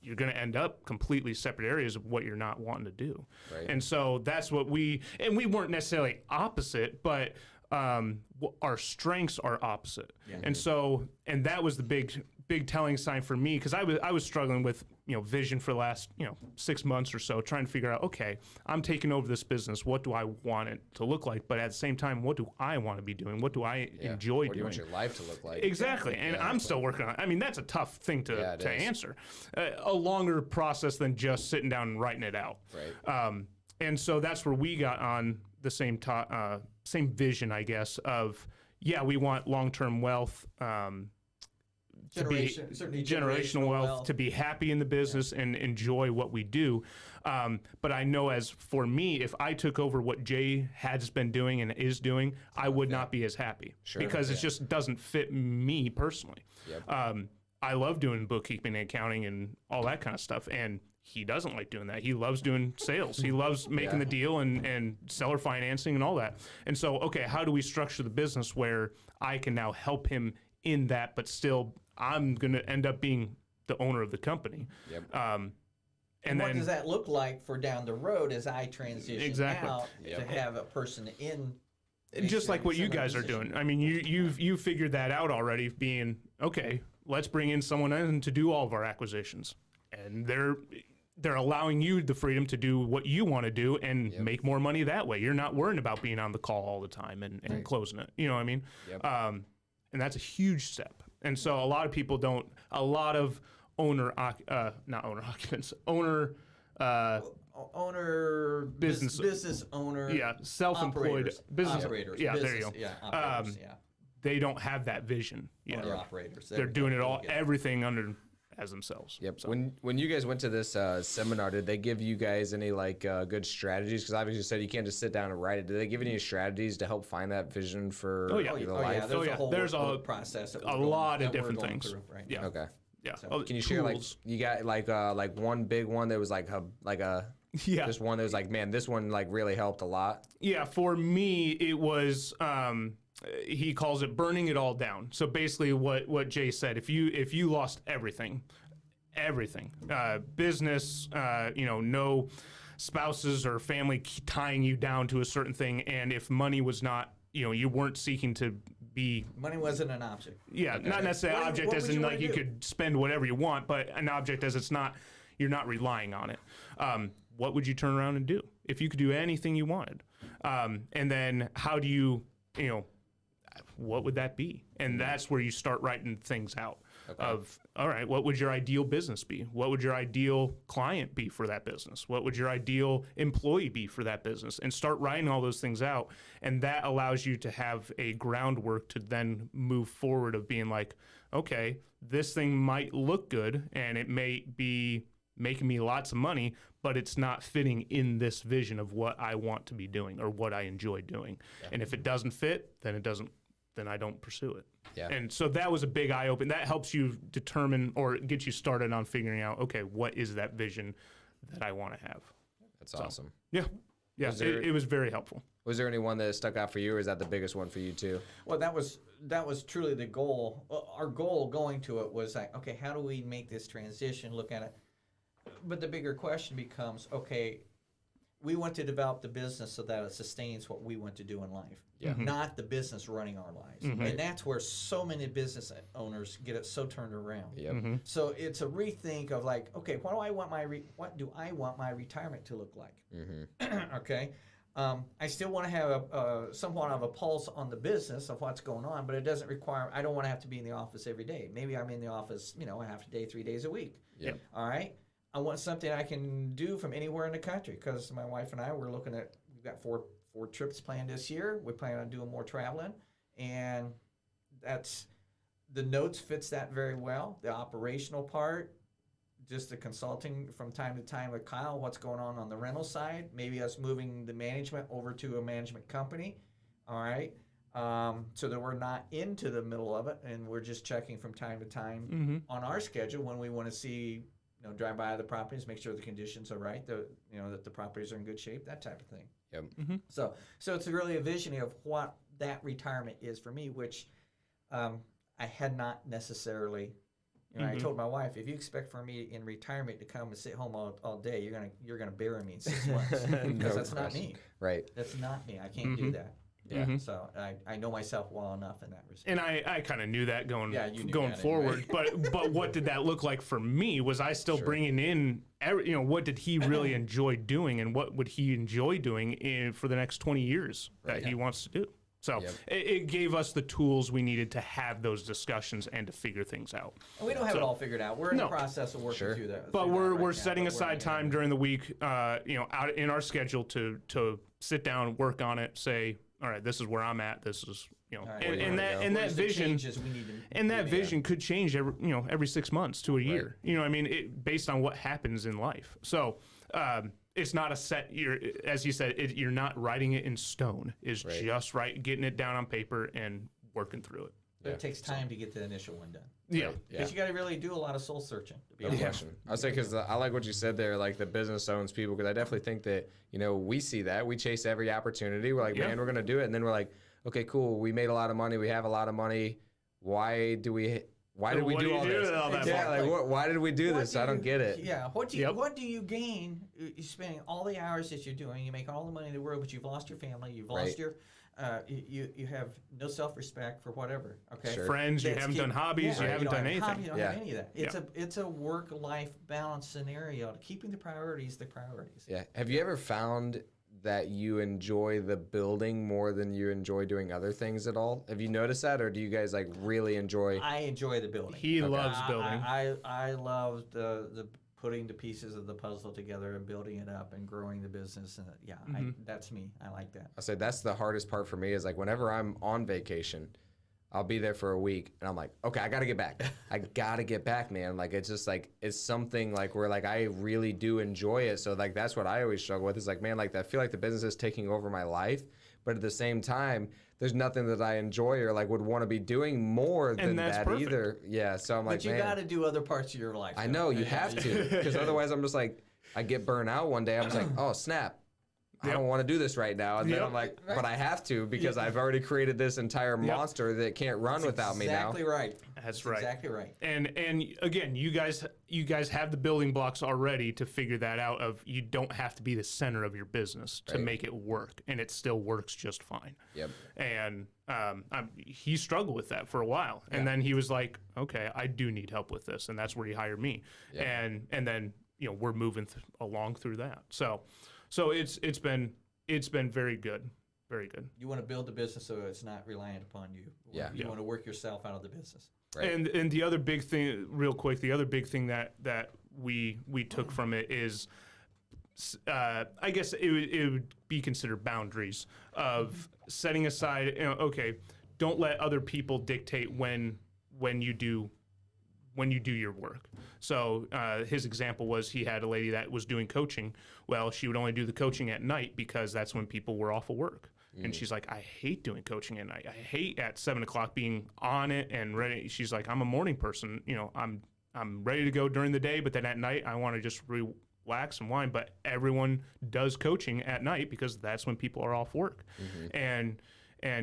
you're going to end up completely separate areas of what you're not wanting to do. Right. And so that's what we weren't necessarily opposite, but our strengths are opposite. Yeah. And that was the big big telling sign for me, because I was struggling with vision for the last 6 months or so, trying to figure out, okay, I'm taking over this business. What do I want it to look like? But at the same time, what do I want to be doing? What do I enjoy What do you doing? want your life to look like? Exactly, and I'm still working on it. I mean, that's a tough thing to answer. A longer process than just sitting down and writing it out. Right. And so that's where we got on the same vision, I guess, of, we want long-term wealth, generational wealth, to be happy in the business and enjoy what we do. But I know, as for me, if I took over what Jay has been doing and is doing, I would not be as happy because it just doesn't fit me personally. Yep. I love doing bookkeeping and accounting and all that kind of stuff, and he doesn't like doing that. He loves doing sales. He loves making the deal and seller financing and all that. And so, okay, how do we structure the business where I can now help him in that, but still I'm going to end up being the owner of the company? Yep. And what does that look like for down the road as I transition out to have a person in? Just like what you guys are doing. I mean, you figured that out already, being, okay, let's bring in someone in to do all of our acquisitions. And they're allowing you the freedom to do what you want to do and make more money that way. You're not worrying about being on the call all the time and closing it. You know what I mean? Yep. And that's a huge step. And so a lot of people don't. A lot of business owner, self-employed business operators. There you go. Operators, they don't have that vision. Owner operators. They're doing it all, everything under as themselves. Yep. So. When you guys went to this seminar, did they give you guys any good strategies? Because obviously you said you can't just sit down and write it. Did they give you any strategies to help find that vision for your life? There's a whole process. A lot of different things. Right now. Okay. Yeah. So, can you share you got one big one that was just one that was man, this one really helped a lot? Yeah. For me, it was. He calls it burning it all down. So basically what Jay said, if you lost everything, business, no spouses or family tying you down to a certain thing, and if money was not, you weren't seeking to be... Money wasn't an object. Yeah, okay. Not necessarily an object as in you could spend whatever you want, but an object as you're not relying on it. What would you turn around and do if you could do anything you wanted? And then how do you what would that be? And that's where you start writing things out of, all right, what would your ideal business be? What would your ideal client be for that business? What would your ideal employee be for that business? And start writing all those things out. And that allows you to have a groundwork to then move forward of being like, okay, this thing might look good and it may be making me lots of money, but it's not fitting in this vision of what I want to be doing or what I enjoy doing. Yeah. And if it doesn't fit, then I don't pursue it. Yeah. And so that was a big eye open. That helps you determine or get you started on figuring out, okay, what is that vision that I want to have? That's awesome. Yeah. Yeah. It was very helpful. Was there anyone that stuck out for you, or is that the biggest one for you too? Well, that was truly the goal. Our goal going to it was okay, how do we make this transition, look at it? But the bigger question becomes, okay, we want to develop the business so that it sustains what we want to do in life, not the business running our lives. Mm-hmm. And that's where so many business owners get it so turned around. Yep. Mm-hmm. So it's a rethink of okay, what do I want my retirement to look like? Mm-hmm. Okay, I still want to have somewhat of a pulse on the business of what's going on, but it doesn't require. I don't want to have to be in the office every day. Maybe I'm in the office, half a day, 3 days a week. Yep. All right. I want something I can do from anywhere in the country because my wife and I were looking at, we've got four trips planned this year. We plan on doing more traveling, and the notes fits that very well. The operational part, just the consulting from time to time with Kyle, what's going on the rental side, maybe us moving the management over to a management company, all right, so that we're not into the middle of it, and we're just checking from time to time on our schedule when we want to see, drive by the properties, make sure the conditions are right, that the properties are in good shape, that type of thing. Yep. Mm-hmm. So it's really a vision of what that retirement is for me, which I had not necessarily. I told my wife, if you expect for me in retirement to come and sit home all day, you're gonna bury me in 6 months because that's not me. Right. That's not me. I can't do that. Yeah. So I know myself well enough in that respect. And I kind of knew that going you knew going that forward, anyway. but what did that look like for me? Was I still bringing in, what did he really enjoy doing, and what would he enjoy doing for the next 20 years that he wants to do? So it gave us the tools we needed to have those discussions and to figure things out. And we don't have it all figured out. We're in the process of working through that. But through that we're right now, setting but aside time during the week, out in our schedule to sit down, work on it, say, all right, this is where I'm at. This is right, and that Where's the vision changes we need to and that do, vision could change every 6 months to a year. I mean, based on what happens in life. So it's not a set. As you said, you're not writing it in stone. It's just getting it down on paper and working through it. But it takes time to get the initial one done. Yeah. Because you got to really do a lot of soul searching. To be No question. I say because I like what you said there, like the business owns people, because I definitely think that we see that we chase every opportunity. We're like, man, we're gonna do it, and then we're like, okay, cool, we made a lot of money, we have a lot of money. Why did we do all this? Exactly. Like why did we do this? I don't get it. Yeah. What do you gain? You're spending all the hours that you're doing. You make all the money in the world, but you've lost your family. You've lost your. You have no self-respect for whatever. Okay. Sure. Friends, you haven't done hobbies, you haven't done anything. You don't have any of that. It's a work-life balance scenario. Keeping the priorities the priorities. Yeah. Have you ever found that you enjoy the building more than you enjoy doing other things at all? Have you noticed that, or do you guys like really enjoy? I enjoy the building. He loves building. I love the putting the pieces of the puzzle together and building it up and growing the business. And that's me. I like that. I say that's the hardest part for me is like whenever I'm on vacation, I'll be there for a week and I'm like, okay, I got to get back. I got to get back, man. Like, it's just like, it's something like where like I really do enjoy it. So like, that's what I always struggle with is like, man, like I feel like the business is taking over my life. But at the same time, there's nothing that I enjoy or like would want to be doing more than that either. Yeah. So I'm like, but you got to do other parts of your life. I know you have to, because otherwise I'm just like, I get burnt out one day. I'm just like, oh snap, I don't want to do this right now. And then I'm like, but I have to because I've already created this entire monster that can't run without me now. Exactly right. That's right. Exactly right. And again, you guys have the building blocks already to figure that out. Of you don't have to be the center of your business to make it work, and it still works just fine. Yep. And he struggled with that for a while, and then he was like, okay, I do need help with this, and that's where he hired me. Yep. And then we're moving along through that. So it's been very good. Very good. You want to build the business so it's not reliant upon you. You want to work yourself out of the business. Right. And the other big thing, real quick, the other big thing that we took from it is, I guess it would be considered boundaries of setting aside. Okay, don't let other people dictate when you do your work. So his example was he had a lady that was doing coaching. Well, she would only do the coaching at night because that's when people were off of work. And she's like, I hate doing coaching at night. I hate at 7 o'clock being on it and ready. She's like, I'm a morning person. I'm ready to go during the day, but then at night I want to just relax and wind. But everyone does coaching at night because that's when people are off work. And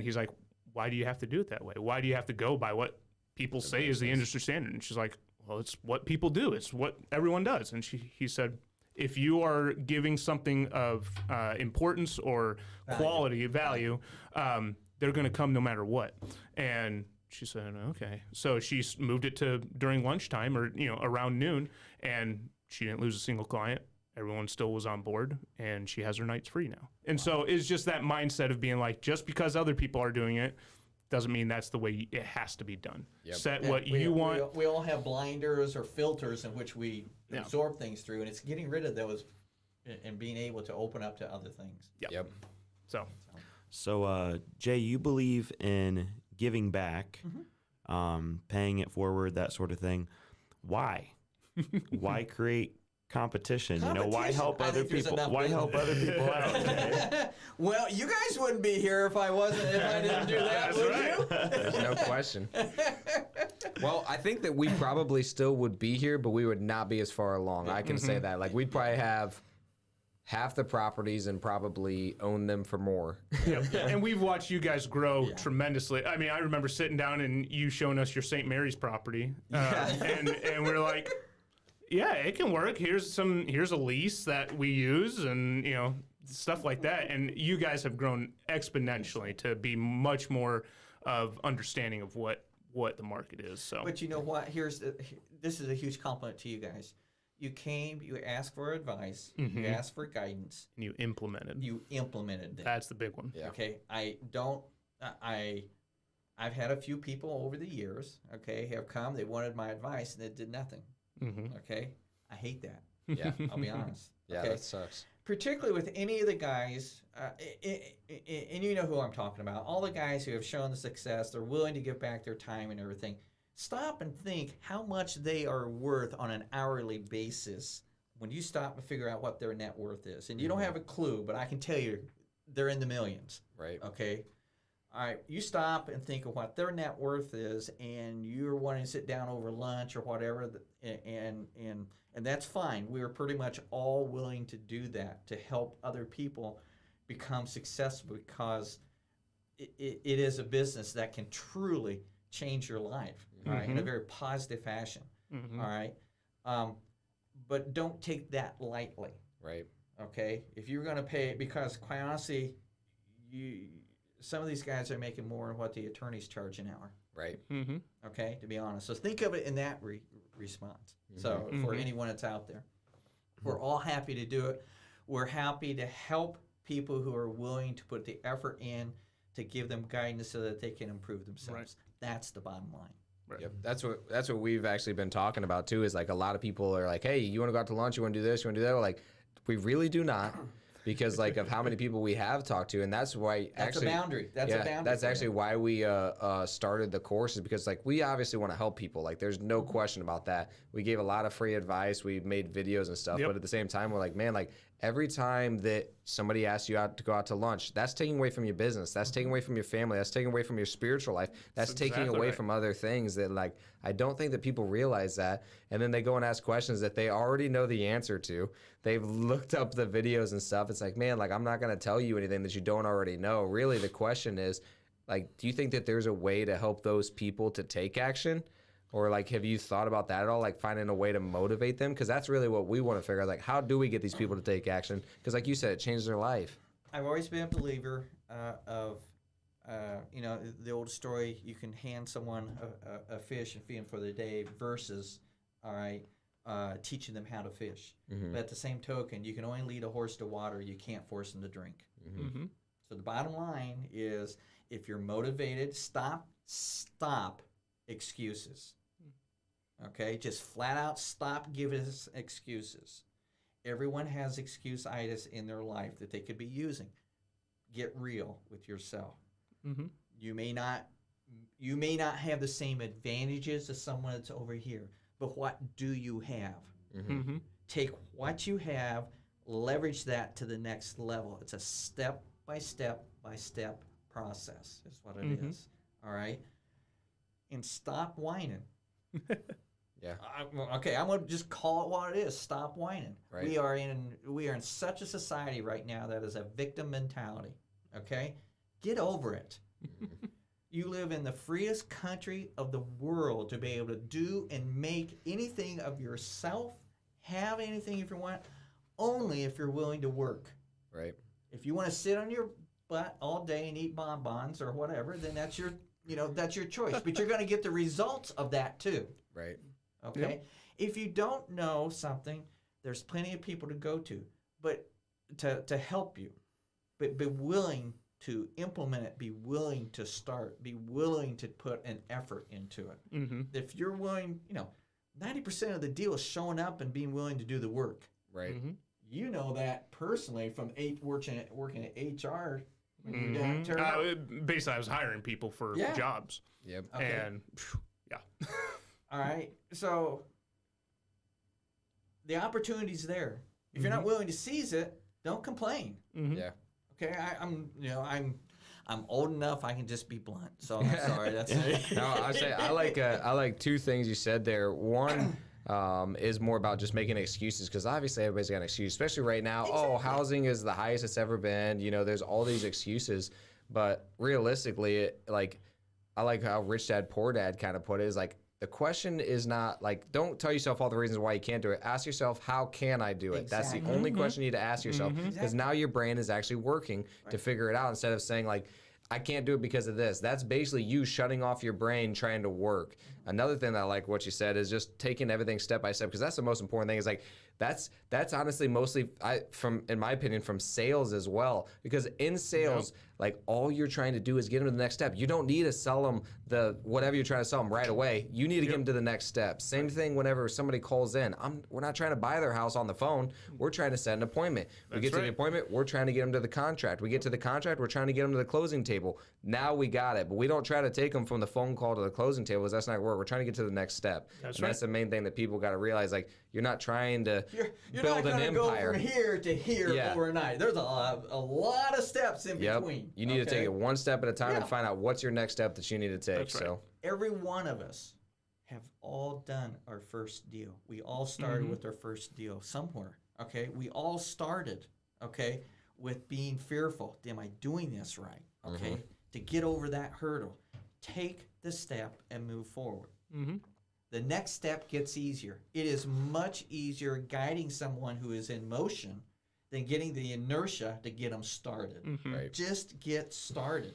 he's like, why do you have to do it that way? Why do you have to go by what people say is the industry standard? And she's like, well, it's what people do. It's what everyone does. And he said, if you are giving something of importance or quality, value, they're going to come no matter what. And she said, okay. So she moved it to during lunchtime or around noon, and she didn't lose a single client. Everyone still was on board, and she has her nights free now. And so it's just that mindset of being like, just because other people are doing it doesn't mean that's the way it has to be done. Set what you want. We all have blinders or filters in which we absorb things through, and it's getting rid of those and being able to open up to other things. Yep. So, Jay, you believe in giving back, paying it forward, that sort of thing. Why? Why create competition? Why help other people? Why help other people out? Well, you guys wouldn't be here if I didn't do that, would you? There's no question. Well, I think that we probably still would be here, but we would not be as far along. I can say that. Like, we'd probably have half the properties and probably own them for more. And we've watched you guys grow tremendously. I mean, I remember sitting down and you showing us your St. Mary's property, and we're like, yeah, it can work. Here's a lease that we use, and stuff like that. And you guys have grown exponentially to be much more of understanding of what the market is. So, But you know what? This is a huge compliment to you guys. You came, you asked for advice, you asked for guidance, and you implemented. you implemented them. That's the big one. Yeah. Okay, I've had a few people over the years, okay, have come, they wanted my advice and it did nothing. Okay, I hate that. Yeah. I'll be honest. Yeah, Okay? that sucks. Particularly with any of the guys, and you know who I'm talking about, all the guys who have shown the success, they're willing to give back their time and everything. Stop and think how much they are worth on an hourly basis when you stop and figure out what their net worth is. And you don't have a clue, but I can tell you they're in the millions. Right. Okay. All right. You stop and think of what their net worth is, and you're wanting to sit down over lunch or whatever, and that's fine. We are pretty much all willing to do that to help other people become successful because it is a business that can truly change your life, all right, in a very positive fashion, all right? But don't take that lightly, Right. okay? If you're going to pay, because quite honestly, some of these guys are making more than what the attorneys charge an hour, Right. okay, to be honest. So think of it in that response. So for anyone that's out there, we're all happy to do it. We're happy to help people who are willing to put the effort in to give them guidance so that they can improve themselves. Right. That's the bottom line. Right. Yep. That's what we've actually been talking about too. Is like a lot of people are like, "Hey, you want to go out to lunch? You want to do this? You want to do that?" We're like, we really do not, because like of how many people we have talked to, and that's why That's actually a boundary. That's a boundary. That's for actually them. why we started the course, is because like we obviously want to help people. Like there's no question about that. We gave a lot of free advice. We made videos and stuff, but at the same time, we're like, man, like every time that somebody asks you out to go out to lunch, that's taking away from your business. That's taking away from your family. That's taking away from your spiritual life. That's taking exactly away right. from other things that like I don't think that people realize that. And then they go and ask questions that they already know the answer to. They've looked up the videos and stuff. It's like, man, like I'm not going to tell you anything that you don't already know. Really, the question is, like, do you think that there's a way to help those people to take action? Or like, have you thought about that at all? Like finding a way to motivate them? Because that's really what we want to figure out. Like, how do we get these people to take action? Because like you said, it changed their life. I've always been a believer of, you know, the old story, you can hand someone a fish and feed them for the day versus, all right, teaching them how to fish. But at the same token, you can only lead a horse to water. You can't force them to drink. So the bottom line is, if you're motivated, stop excuses. Okay, just flat out stop giving us excuses. Everyone has excuse-itis in their life that they could be using. Get real with yourself. You may not have the same advantages as someone that's over here, but what do you have? Take what you have, leverage that to the next level. It's a step by step process is what it is. All right? And stop whining. Yeah. Okay, I'm gonna just call it what it is. Stop whining. Right. We are in such a society right now that is a victim mentality. Okay, get over it. You live in the freest country of the world to be able to do and make anything of yourself, have anything if you want, only if you're willing to work. Right. If you want to sit on your butt all day and eat bonbons or whatever, then that's your choice. But you're going to get the results of that too. Right. Okay? Yep. If you don't know something, there's plenty of people to go to, but to help you. But be willing to implement it, be willing to start, be willing to put an effort into it. If you're willing, 90% of the deal is showing up and being willing to do the work. Right. You know that personally from working at HR. When you're down at Basically, I was hiring people for jobs. Yep. Okay. And yeah. All right. So the opportunity's there. If you're not willing to seize it, don't complain. Yeah. Okay. I'm old enough. I can just be blunt. So I'm sorry. That's No, I like two things you said there. One is more about just making excuses, because obviously everybody's got an excuse, especially right now. Oh, housing is the highest it's ever been. There's all these excuses, but realistically, I like how Rich Dad Poor Dad kind of put it, is like the question is not like, don't tell yourself all the reasons why you can't do it. Ask yourself, how can I do it? That's the Exactly. only question you need to ask yourself, because now your brain is actually working to figure it out instead of saying like, I can't do it because of this. That's basically you shutting off your brain trying to work. Another thing that I like what you said is just taking everything step by step, because that's the most important thing. Is like that's honestly mostly in my opinion, from sales as well. Because in sales, like all you're trying to do is get them to the next step. You don't need to sell them whatever you're trying to sell them right away. You need to get them to the next step. Same thing whenever somebody calls in. We're not trying to buy their house on the phone. We're trying to set an appointment. We get to the appointment, we're trying to get them to the contract. We get to the contract, we're trying to get them to the closing table. Now we got it, but we don't try to take them from the phone call to the closing table. That's not work. We're trying to get to the next step. That's the main thing that people got to realize. Like, you're not trying to You're build not an going to go empire from here to here overnight. There's a lot of steps in between. You need to take it one step at a time and find out what's your next step that you need to take. So every one of us have all done our first deal. We all started with our first deal somewhere. Okay, we all started. Okay, with being fearful. Am I doing this right? Okay, to get over that hurdle, take the step and move forward. The next step gets easier. It is much easier guiding someone who is in motion than getting the inertia to get them started. Right. Just get started.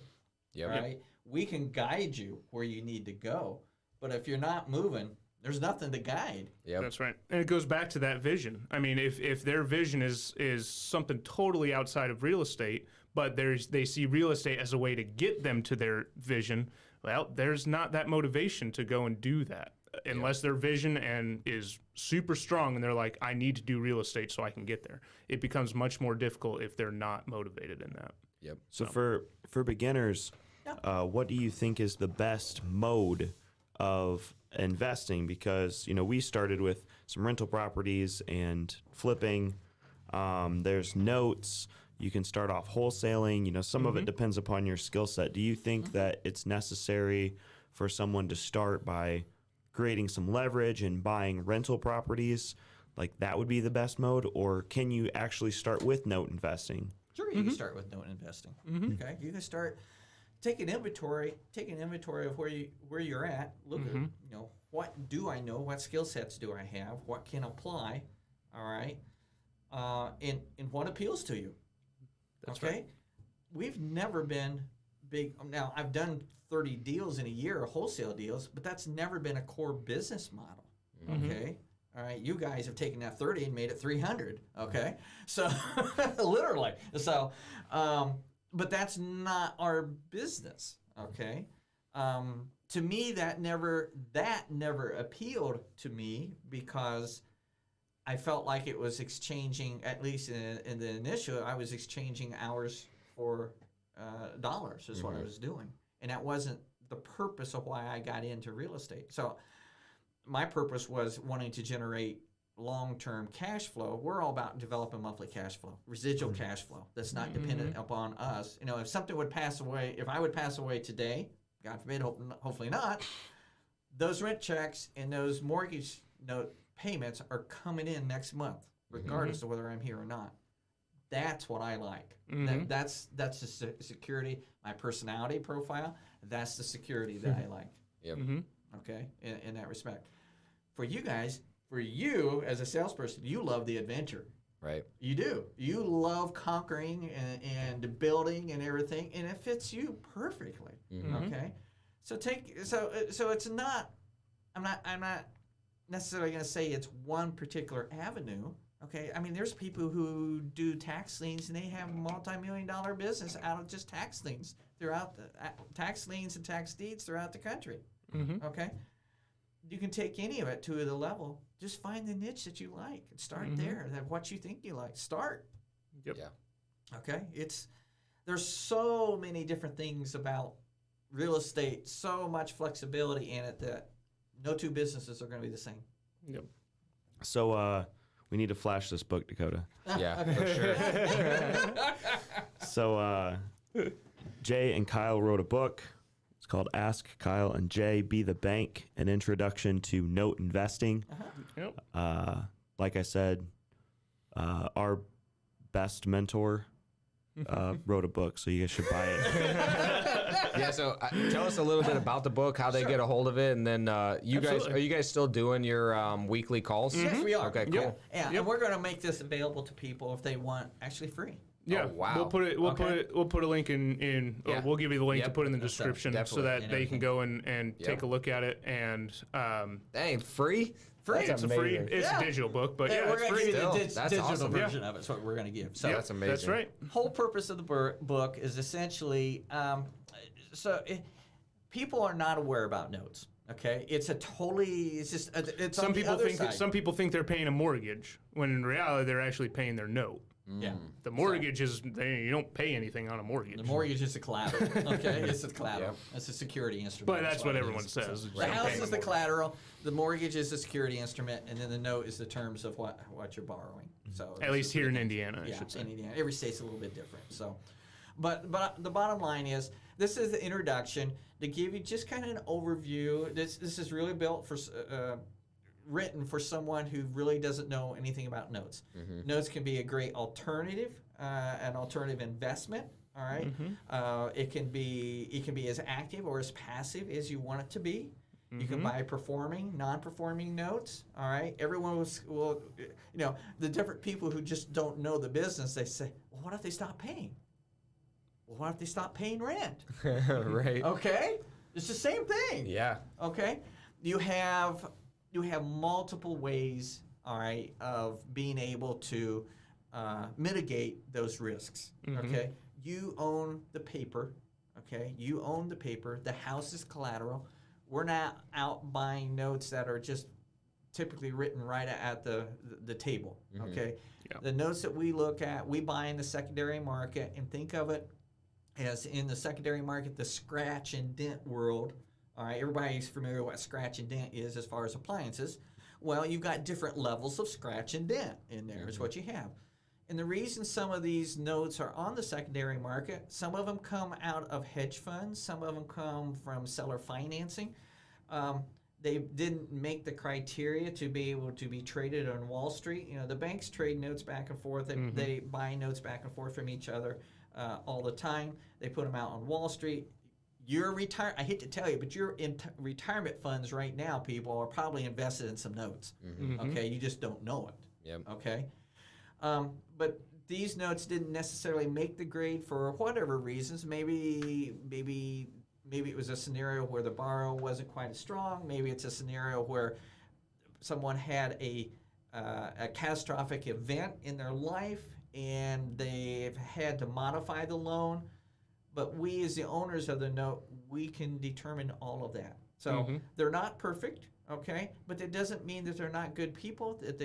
Right? We can guide you where you need to go, but if you're not moving, there's nothing to guide. That's right. And it goes back to that vision. I mean, if their vision is something totally outside of real estate, but they see real estate as a way to get them to their vision, well, there's not that motivation to go and do that. Unless their vision is super strong and they're like, I need to do real estate so I can get there. It becomes much more difficult if they're not motivated in that. So for beginners, what do you think is the best mode of investing? Because, we started with some rental properties and flipping. There's notes. You can start off wholesaling. Some of it depends upon your skill set. Do you think that it's necessary for someone to start by creating some leverage and buying rental properties? Like that would be the best mode? Or can you actually start with note investing? Sure, you can start with note investing. Okay, you can start take an inventory of where you're at. Look at what do I know? What skill sets do I have? What can apply? All right, and what appeals to you? That's okay, right. We've never been big. Now I've done 30 deals in a year, wholesale deals, but that's never been a core business model. Okay. All right, you guys have taken that 30 and made it 300. Okay, so literally. So, but that's not our business. Okay, to me that never appealed to me because I felt like it was exchanging, at least in the initial, I was exchanging hours for dollars is what I was doing, and that wasn't the purpose of why I got into real estate. So my purpose was wanting to generate long-term cash flow. We're all about developing monthly cash flow, residual cash flow that's not dependent upon us. If something would pass away, if I would pass away today, God forbid, hopefully not, those rent checks and those mortgage note payments are coming in next month, regardless of whether I'm here or not. That's what I like. That's the security, my personality profile. That's the security that I like. Okay, in that respect. For you guys, for you as a salesperson, you love the adventure. Right. You do. You love conquering and building and everything, and it fits you perfectly. Okay, so it's not. I'm not necessarily going to say it's one particular avenue. Okay, I mean there's people who do tax liens and they have multi-million-dollar business out of just tax liens throughout tax liens and tax deeds throughout the country. Okay, you can take any of it to the level. Just find the niche that you like and start there. That what you think you like. Start. Yep. Yeah. Okay, there's so many different things about real estate, so much flexibility in it that no two businesses are going to be the same. Yep. So we need to flash this book, Dakota. Yeah, for sure. So Jay and Kyle wrote a book. It's called Ask Kyle and Jay Be the Bank, An Introduction to Note Investing. Yep. Like I said, our best mentor wrote a book, so you guys should buy it. Yeah, so tell us a little bit about the book, how they get a hold of it, and then are you guys still doing your weekly calls? Yes, we are. Okay, cool. Yeah, and we're going to make this available to people if they want actually free. Yeah, Oh, wow. We'll put it. We'll put a link in. Yeah. We'll give you the link to Yep. put in the description so definitely. that And they can everything. go and take a look at it. And Dang, free? Free. That's it's a free. amazing. It's Yeah. a digital book, but Yeah, yeah, we're it's going to free. give you the Still, that's digital awesome. version of it. That's what we're going to give. So That's amazing. That's right. whole purpose of the book is essentially people are not aware about notes. Okay, it's just it's Some on the people other think side. some people think they're paying a mortgage when in reality they're actually paying their note. Yeah, The mortgage is you don't pay anything on a mortgage. the mortgage is a collateral. Okay, it's a collateral. It's a security instrument. But that's what it everyone is. says. So is the you're house paying is a the mortgage. collateral. The mortgage is the security instrument, and then the note is the terms of what you're borrowing. So At least here in Indiana, I should say. in Indiana, every state's a little bit different. So, but the bottom line is, this is the introduction to give you just kind of an overview. This is really built for written for someone who really doesn't know anything about notes. Notes can be a great alternative, an alternative investment. All right, it can be as active or as passive as you want it to be. You can buy performing, non-performing notes. All right, everyone will, the different people who just don't know the business. They say, well, what if they stop paying? Well, what if they stop paying rent? Right. Okay, it's the same thing. Yeah. Okay, you have multiple ways, all right, of being able to mitigate those risks. Okay, you own the paper. Okay, you own the paper. The house is collateral. We're not out buying notes that are just typically written right at the table. Okay, Yeah. the notes that we look at, we buy in the secondary market, and think of it as in the secondary market, the scratch and dent world. All right, everybody's familiar with what scratch and dent is as far as appliances. Well, you've got different levels of scratch and dent in there is what you have. And the reason some of these notes are on the secondary market, some of them come out of hedge funds, some of them come from seller financing. They didn't make the criteria to be able to be traded on Wall Street. The banks trade notes back and forth. They buy notes back and forth from each other all the time. They put them out on Wall Street. I hate to tell you, but your retirement funds right now, people, are probably invested in some notes. Okay, you just don't know it. Yep. Okay, but these notes didn't necessarily make the grade for whatever reasons. Maybe it was a scenario where the borrower wasn't quite as strong. Maybe it's a scenario where someone had a catastrophic event in their life and they've had to modify the loan. But we, as the owners of the note, we can determine all of that. So they're not perfect, okay? But that doesn't mean that they're not good people, that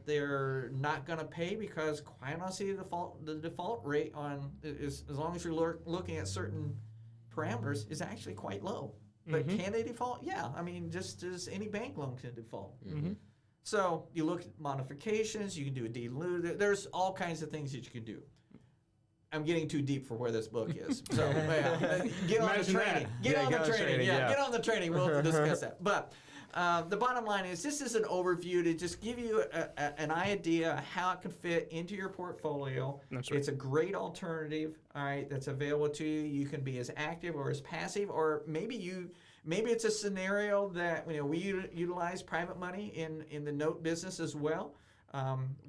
they're not going to pay, because quite honestly, the default rate is, as long as you're looking at certain parameters, is actually quite low. But can they default? Yeah. I mean, just as any bank loan can default. So you look at modifications. You can do a dilute. There's all kinds of things that you can do. I'm getting too deep for where this book is. So get on the training. Get on the training. Get on the training. We'll discuss that. But the bottom line is, this is an overview to just give you an idea how it can fit into your portfolio. That's right. It's a great alternative, all right, that's available to you. You can be as active or as passive, or maybe it's a scenario that we utilize private money in the note business as well.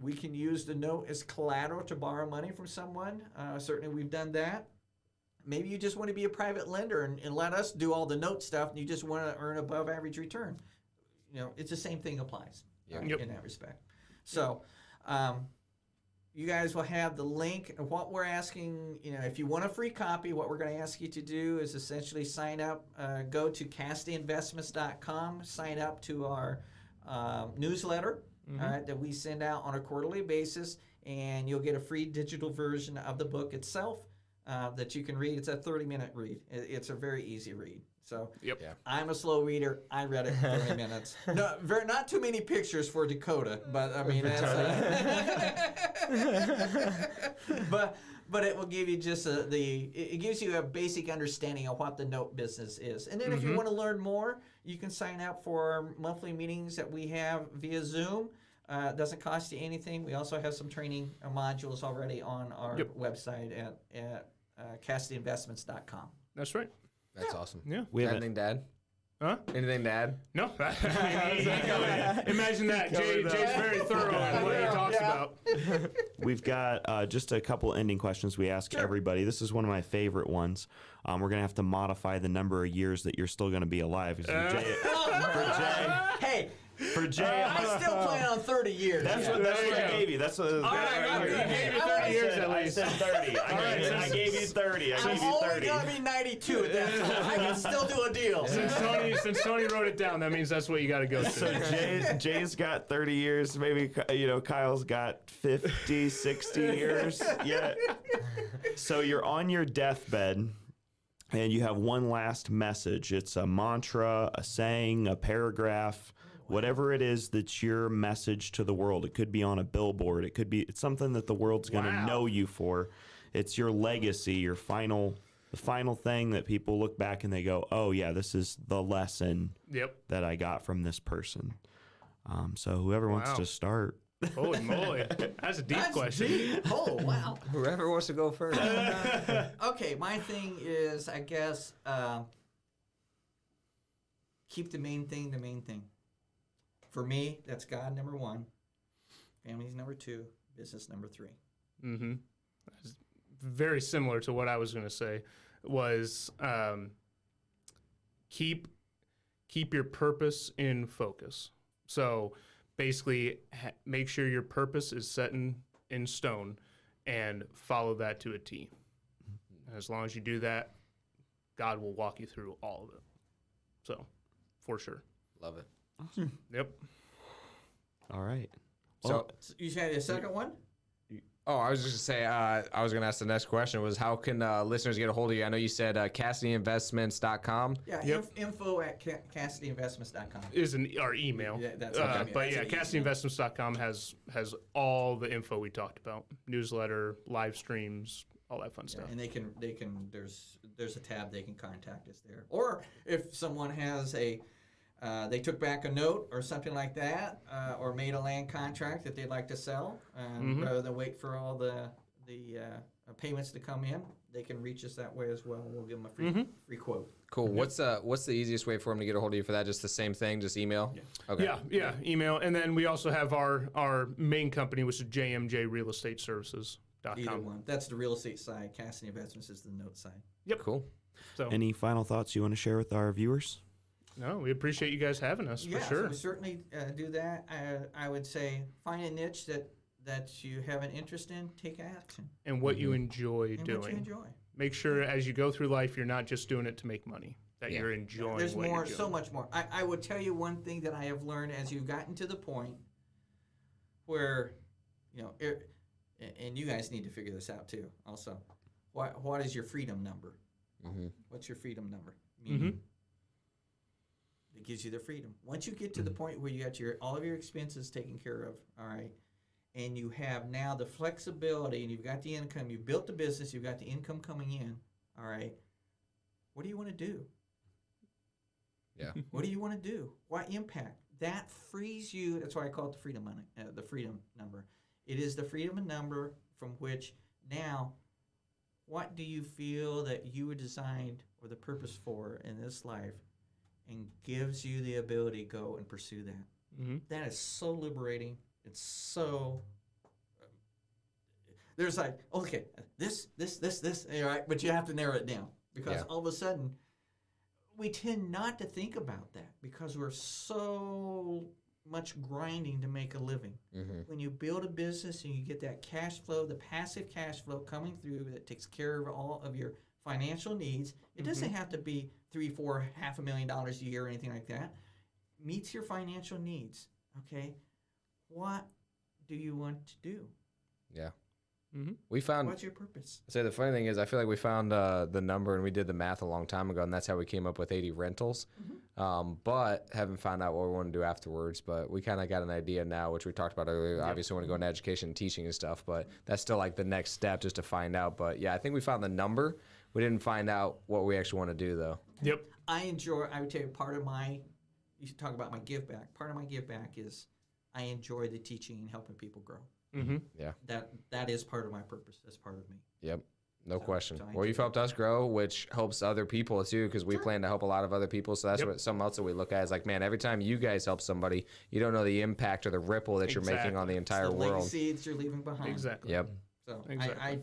We can use the note as collateral to borrow money from someone. Certainly, we've done that. Maybe you just want to be a private lender and let us do all the note stuff, and you just want to earn above average return. It's the same thing applies in that respect. So, you guys will have the link. What we're asking, if you want a free copy, what we're going to ask you to do is essentially sign up. Go to CassidyInvestments.com, sign up to our newsletter. All right, that we send out on a quarterly basis, and you'll get a free digital version of the book itself that you can read. It's a 30-minute read. It's a very easy read. So I'm a slow reader. I read it in 30 minutes. No, not too many pictures for Dakota, but I mean, but it will give you just it gives you a basic understanding of what the note business is. And then if you want to learn more, you can sign up for our monthly meetings that we have via Zoom. It doesn't cost you anything. We also have some training modules already on our website at CassidyInvestments.com. That's right. That's awesome. Yeah. We have Anything to add? Huh? Anything to add? No. Imagine that. Jay's very thorough on what he talks about. We've got just a couple ending questions we ask everybody. This is one of my favorite ones. We're going to have to modify the number of years that you're still going to be alive. Hey, For Jay, I still plan on 30 years. that's what I gave you. That's what right, I'm good. He gave you 30 years at least. I said 30. I gave you 30. I I'm gave you only 30. gonna be 92 at that time. I can still do a deal. Since Tony wrote it down, that means that's what you got to go So through. Jay's got 30 years. Maybe Kyle's got 50, 60 years yet. So you're on your deathbed, and you have one last message. It's a mantra, a saying, a paragraph, whatever it is that's your message to the world. It could be on a billboard. It's something that the world's going to know you for. It's your legacy, the final thing that people look back and they go, oh yeah, this is the lesson that I got from this person. So whoever wants to start. Holy moly. That's a deep question. Deep. Oh, wow. Whoever wants to go first. Okay, my thing is, I guess, keep the main thing the main thing. For me, that's God, number one. Family's number two. Business, number three. Mm-hmm. That's very similar to what I was going to say. Was keep your purpose in focus. So basically, make sure your purpose is set in stone, and follow that to a T. And as long as you do that, God will walk you through all of it. So, for sure. Love it. Yep. All right. So, You had a second one? I was just going to say, I was going to ask the next question was, how can listeners get a hold of you? I know you said CassidyInvestments.com. Yeah, Yep. info at CassidyInvestments.com. Is our email. Yeah, that's But yeah, that's CassidyInvestments.com has all the info we talked about: newsletter, live streams, all that fun stuff. And they can there's a tab they can contact us there. Or if someone has they took back a note or something like that, or made a land contract that they'd like to sell, rather than wait for all the payments to come in, they can reach us that way as well. We'll give them a free quote. Cool. What's the easiest way for them to get a hold of you for that? Just the same thing, just email? Yeah. Okay. Yeah, email. And then we also have our main company, which is JMJ Real Estate Services.com. Either one. That's the real estate side. Cassidy Investments is the note side. Yep. Cool. So Any final thoughts you want to share with our viewers? no, we appreciate you guys having us Yeah, for sure. so we certainly do that. I would say find a niche that you have an interest in, take action. And what you enjoy And doing. what you enjoy. Make sure as you go through life, you're not just doing it to make money. That Yeah. you're enjoying. There's what more, you're doing. so much more. I would tell you one thing that I have learned as you've gotten to the point where, and you guys need to figure this out too. Also, what is your freedom number? Mm-hmm. What's your freedom number? Mhm. It gives you the freedom. Once you get to the point where you got all of your expenses taken care of, all right, and you have now the flexibility, and you've got the income, you've built the business, you've got the income coming in, all right. What do you want to do? Yeah. What do you want to do? What impact? That frees you. That's why I call it the freedom money, the freedom number. It is the freedom number from which now, what do you feel that you were designed or the purpose for in this life, and gives you the ability to go and pursue that. Mm-hmm. That is so liberating. It's so. There's like, okay, this, all right, but you have to narrow it down because all of a sudden, we tend not to think about that because we're so much grinding to make a living. Mm-hmm. When you build a business and you get that cash flow, the passive cash flow coming through that takes care of all of your financial needs, it doesn't have to be $3, $4, $500,000 a year or anything like that. Meets your financial needs. Okay, what do you want to do? Yeah. Mm-hmm. We found. What's your purpose? So the funny thing is, I feel like we found the number and we did the math a long time ago, and that's how we came up with 80 rentals. But haven't found out what we want to do afterwards. But we kind of got an idea now, which we talked about earlier. Yep. Obviously, we want to go into education and teaching and stuff, but that's still like the next step just to find out. But yeah, I think we found the number. We didn't find out what we actually want to do though. Yep. I would tell you, part of my, you should talk about my give back. Part of my give back is I enjoy the teaching and helping people grow. Mm-hmm. Yeah. That is part of my purpose. That's part of me. Yep. No question. so I Well, you've helped us grow, which helps other people too, because we plan to help a lot of other people. So that's what something else that we look at is like, man, every time you guys help somebody, you don't know the impact or the ripple that you're making on the entire the world. legacy that you're leaving behind. Exactly. Yep. So Exactly.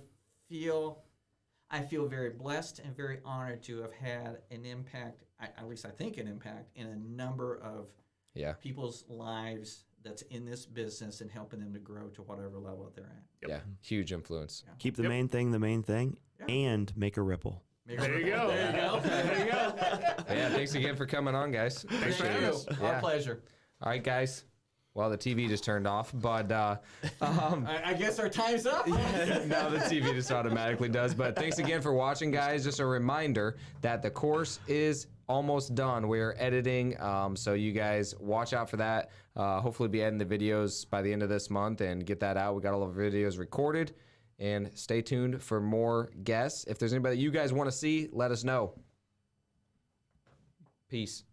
I feel very blessed and very honored to have had an impact. At least I think an impact in a number of Yeah. people's lives that's in this business and helping them to grow to whatever level they're at. Yeah. Huge influence. Keep the main thing, and make a ripple. There you go. There you go. There you go. Yeah. Thanks again for coming on, guys. Thank Appreciate you. it. Our Yeah. pleasure. All right, guys. Well, the TV just turned off, but I guess our time's up. now the TV just automatically does. But thanks again for watching, guys. Just a reminder that the course is almost done. We're editing, so you guys watch out for that. Hopefully be editing the videos by the end of this month and get that out. We got all of our videos recorded. And stay tuned for more guests. If there's anybody that you guys want to see, let us know. Peace.